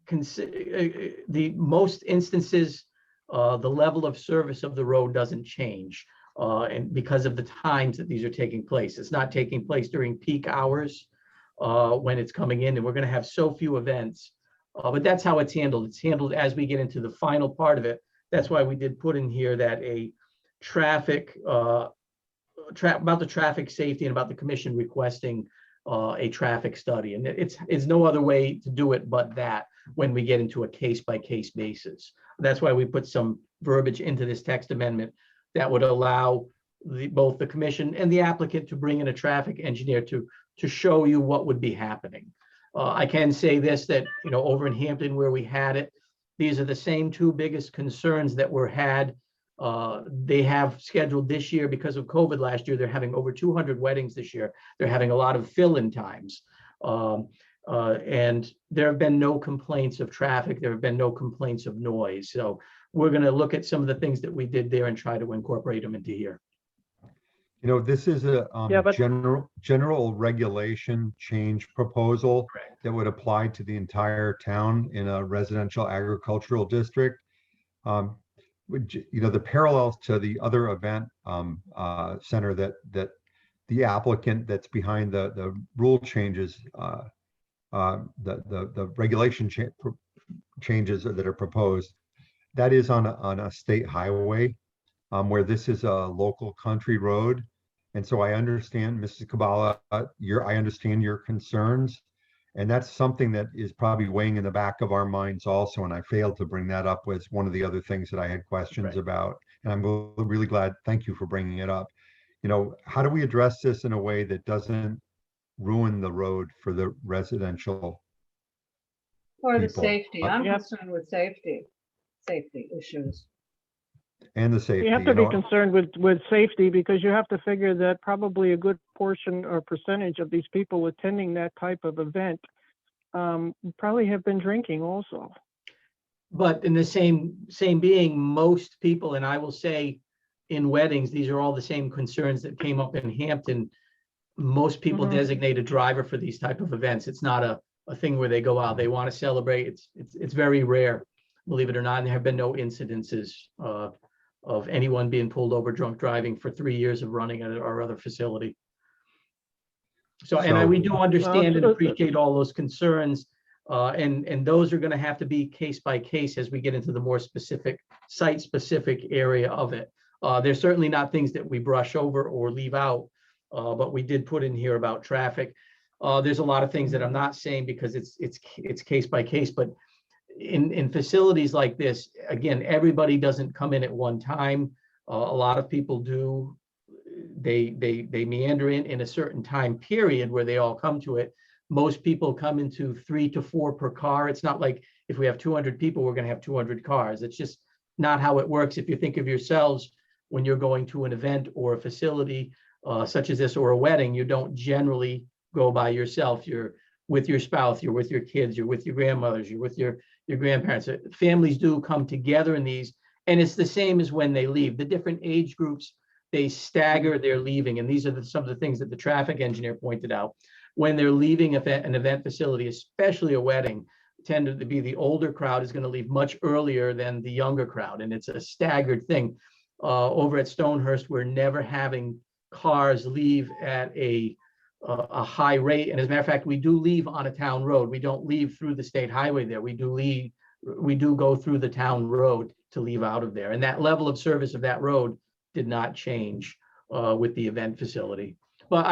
the most instances, the level of service of the road doesn't change. And because of the times that these are taking place, it's not taking place during peak hours when it's coming in, and we're going to have so few events. But that's how it's handled. It's handled as we get into the final part of it. That's why we did put in here that a traffic about the traffic safety and about the commission requesting a traffic study. And it's no other way to do it but that when we get into a case-by-case basis. That's why we put some verbiage into this text amendment that would allow both the commission and the applicant to bring in a traffic engineer to show you what would be happening. I can say this, that, you know, over in Hampton where we had it, these are the same two biggest concerns that were had. They have scheduled this year because of COVID last year. They're having over 200 weddings this year. They're having a lot of fill-in times. And there have been no complaints of traffic. There have been no complaints of noise. So we're going to look at some of the things that we did there and try to incorporate them into here. You know, this is a Yeah, but- general regulation change proposal Correct. that would apply to the entire town in a residential agricultural district. You know, the parallels to the other event center that the applicant that's behind the rule changes, the regulation changes that are proposed, that is on a state highway, where this is a local country road. And so I understand, Mrs. Kabala, I understand your concerns. And that's something that is probably weighing in the back of our minds also. And I failed to bring that up with one of the other things that I had questions Right. about. And I'm really glad, thank you for bringing it up. You know, how do we address this in a way that doesn't ruin the road for the residential? Or the People. safety, I'm Yep. concerned with safety issues. And the safety, You have to be concerned with safety, because you have to figure that probably a good portion or percentage of these people attending that type of event probably have been drinking also. But in the same being, most people, and I will say in weddings, these are all the same concerns that came up in Hampton. Most people Mhm. designate a driver for these type of events. It's not a thing where they go out, they want to celebrate. It's very rare, believe it or not. And there have been no incidences of anyone being pulled over drunk driving for 3 years of running at our other facility. So, and we do understand and appreciate all those concerns. And those are going to have to be case by case as we get into the more specific, site-specific area of it. There's certainly not things that we brush over or leave out, but we did put in here about traffic. There's a lot of things that I'm not saying because it's case by case, but in facilities like this, again, everybody doesn't come in at one time. A lot of people do, they meander in a certain time period where they all come to it. Most people come into 3 to 4 per car. It's not like if we have 200 people, we're gonna have 200 cars. It's just not how it works. If you think of yourselves when you're going to an event or a facility such as this or a wedding, you don't generally go by yourself. You're with your spouse, you're with your kids, you're with your grandmothers, you're with your grandparents. Families do come together in these, and it's the same as when they leave. The different age groups, they stagger their leaving, and these are some of the things that the traffic engineer pointed out. When they're leaving an event facility, especially a wedding, tended to be the older crowd is going to leave much earlier than the younger crowd, and it's a staggered thing. Over at Stonehurst, we're never having cars leave at a high rate, and as a matter of fact, we do leave on a town road. We don't leave through the state highway there. We do go through the town road to leave out of there, and that level of service of that road did not change with the event facility. But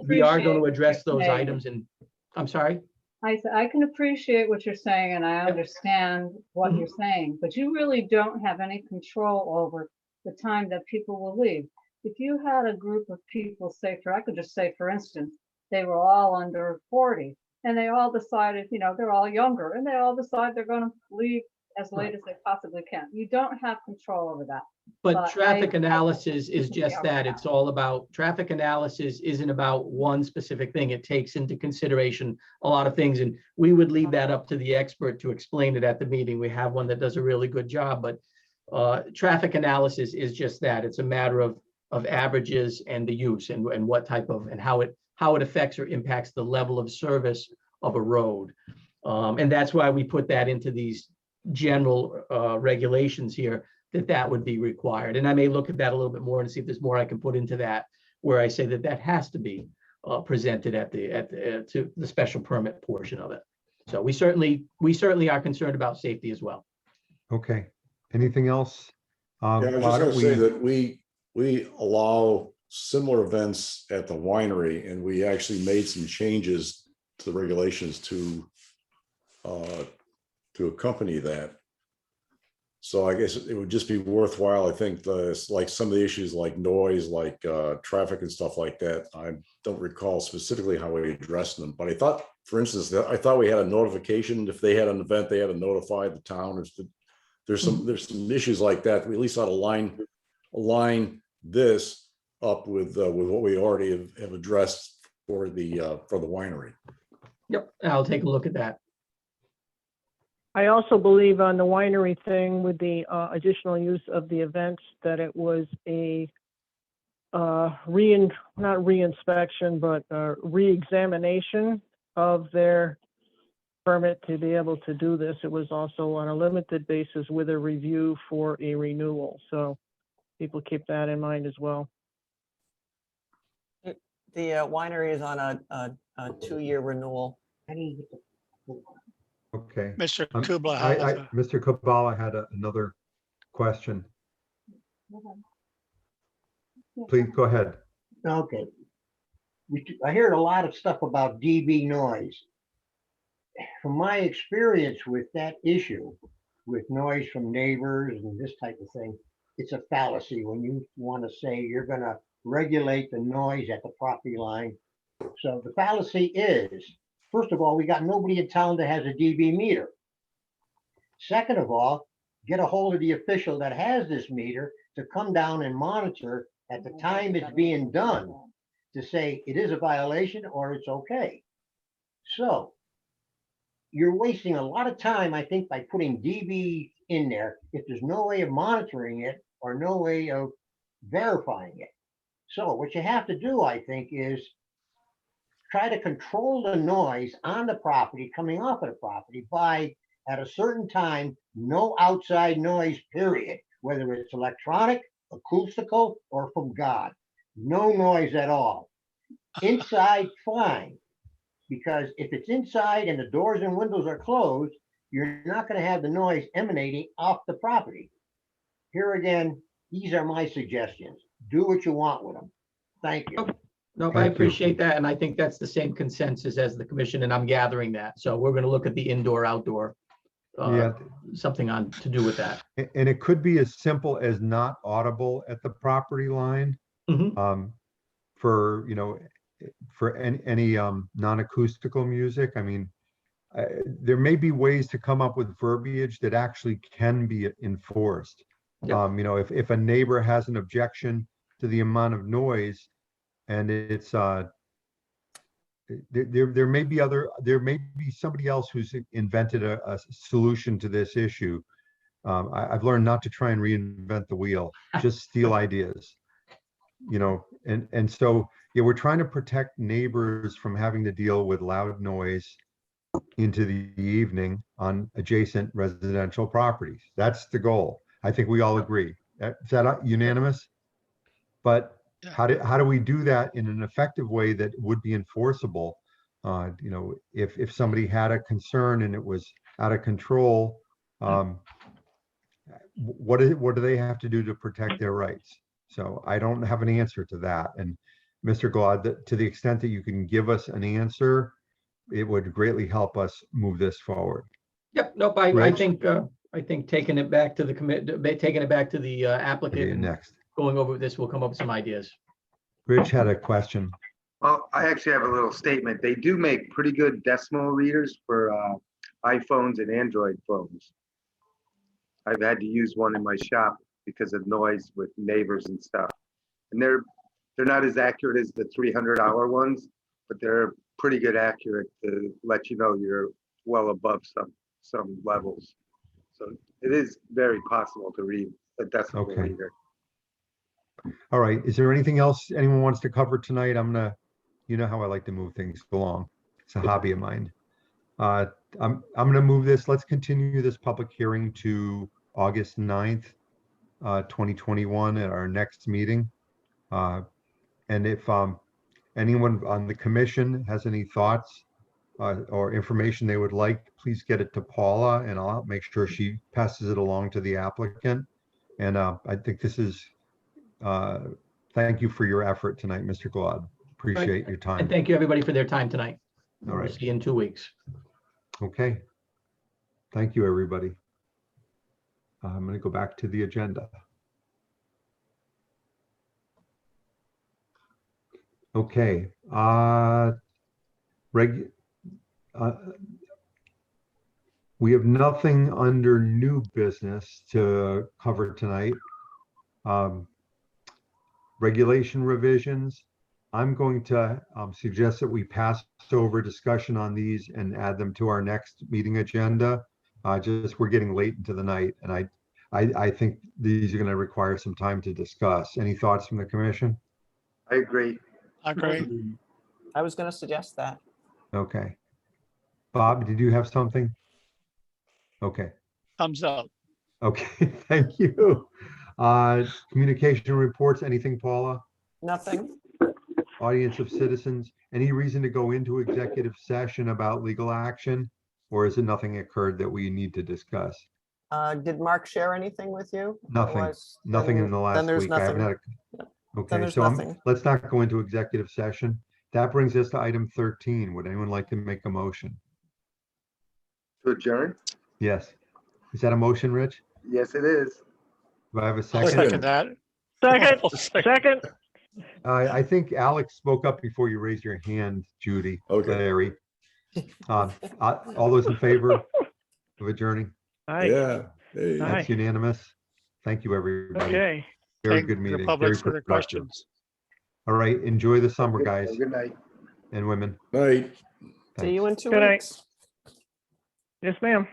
we are going to address those items, and I'm sorry. I can appreciate what you're saying, and I understand what you're saying, but you really don't have any control over the time that people will leave. If you had a group of people, I could just say, for instance, they were all under 40, and they all decided, they're all younger, and they all decide they're going to leave as late as they possibly can. You don't have control over that. But traffic analysis is just that. It's all about, traffic analysis isn't about one specific thing. It takes into consideration a lot of things, and we would leave that up to the expert to explain it at the meeting. We have one that does a really good job, but traffic analysis is just that. It's a matter of averages and the use and what type of, and how it affects or impacts the level of service of a road. And that's why we put that into these general regulations here, that would be required. And I may look at that a little bit more and see if there's more I can put into that, where I say that has to be presented to the special permit portion of it. So we certainly are concerned about safety as well. Okay. Anything else? Yeah, I was just going to say that we allow similar events at the winery, and we actually made some changes to the regulations to accompany that. So I guess it would just be worthwhile. I think like some of the issues like noise, like traffic and stuff like that. I don't recall specifically how we addressed them, but I thought, for instance, I thought we had a notification. If they had an event, they had to notify the town. There's some issues like that. We at least ought to align this up with what we already have addressed for the winery. Yep, I'll take a look at that. I also believe on the winery thing with the additional use of the events, that it was a not re-inspection, but re-examination of their permit to be able to do this. It was also on a limited basis with a review for a renewal. So people keep that in mind as well. The winery is on a 2-year renewal. Okay. Mr. Kubla. Mr. Kubala had another question. Please go ahead. Okay. I heard a lot of stuff about dB noise. From my experience with that issue, with noise from neighbors and this type of thing, it's a fallacy when you want to say you're going to regulate the noise at the property line. So the fallacy is, first of all, we got nobody in town that has a dB meter. Second of all, get a hold of the official that has this meter to come down and monitor at the time it's being done to say it is a violation or it's okay. So you're wasting a lot of time, I think, by putting dB in there if there's no way of monitoring it or no way of verifying it. So what you have to do, I think, is try to control the noise on the property, coming off of the property, by at a certain time, no outside noise, period, whether it's electronic, acoustical, or from God. No noise at all. Inside, fine. Because if it's inside and the doors and windows are closed, you're not going to have the noise emanating off the property. Here again, these are my suggestions. Do what you want with them. Thank you. No, I appreciate that. And I think that's the same consensus as the commission, and I'm gathering that. So we're going to look at the indoor, outdoor Yeah, something on to do with that. and it could be as simple as not audible at the property line. Mhm. For, for any non-acoustical music. I mean, there may be ways to come up with verbiage that actually can be enforced. Yep. If a neighbor has an objection to the amount of noise and it's, there may be somebody else who's invented a solution to this issue. I've learned not to try and reinvent the wheel, just steal ideas. And so, yeah, we're trying to protect neighbors from having to deal with loud noise into the evening on adjacent residential properties. That's the goal. I think we all agree. Is that unanimous? But how do we do that in an effective way that would be enforceable? If somebody had a concern and it was out of control, what do they have to do to protect their rights? So I don't have an answer to that. And Mr. Glad, to the extent that you can give us an answer, it would greatly help us move this forward. Yep, nope, I Rich? think taking it back to the taking it back to the applicant Okay, and next. going over this, we'll come up with some ideas. Rich had a question. Well, I actually have a little statement. They do make pretty good decimal readers for iPhones and Android phones. I've had to use one in my shop because of noise with neighbors and stuff. And they're not as accurate as the $300 ones, but they're pretty good accurate to let you know you're well above some levels. So it is very possible to read a decimal Okay. reader. All right. Is there anything else anyone wants to cover tonight? You know how I like to move things along. It's a hobby of mine. I'm gonna move this. Let's continue this public hearing to August 9th, 2021 at our next meeting. And if anyone on the commission has any thoughts or information they would like, please get it to Paula and I'll make sure she passes it along to the applicant. And I think this is, thank you for your effort tonight, Mr. Glad. Appreciate your And time. thank you, everybody, for their time tonight. All right. We'll see you in 2 weeks. Okay. Thank you, everybody. I'm going to go back to the agenda. Okay. We have nothing under new business to cover tonight. Regulation revisions. I'm going to suggest that we pass over discussion on these and add them to our next meeting agenda. We're getting late into the night, and I think these are going to require some time to discuss. Any thoughts from the commission? I agree. I agree. I was going to suggest that. Okay. Bob, did you have something? Okay. Thumbs up. Okay, thank you. Communication reports, anything, Paula? Nothing. Audience of citizens, any reason to go into executive session about legal action? Or is it nothing occurred that we need to discuss? Did Mark share anything with you? Nothing, Otherwise, nothing in the then last there's week. I haven't nothing. had Then Okay, there's so nothing. let's not go into executive session. That brings us to item 13. Would anyone like to make a motion? To adjourn? Yes. Is that a motion, Rich? Yes, it is. Do I have a I'll second? second that. Second. I think Alex spoke up before you raised your hand, Judy. Okay. Larry. All those in favor of adjourning? Aye. Yeah. Hey. Aye. That's unanimous. Thank you, everybody. Okay. Very Thank good the meeting. public Very for their productive. questions. All right, enjoy the summer, guys Good night. and women. Night. See you in 2 Good night. weeks. Yes, ma'am.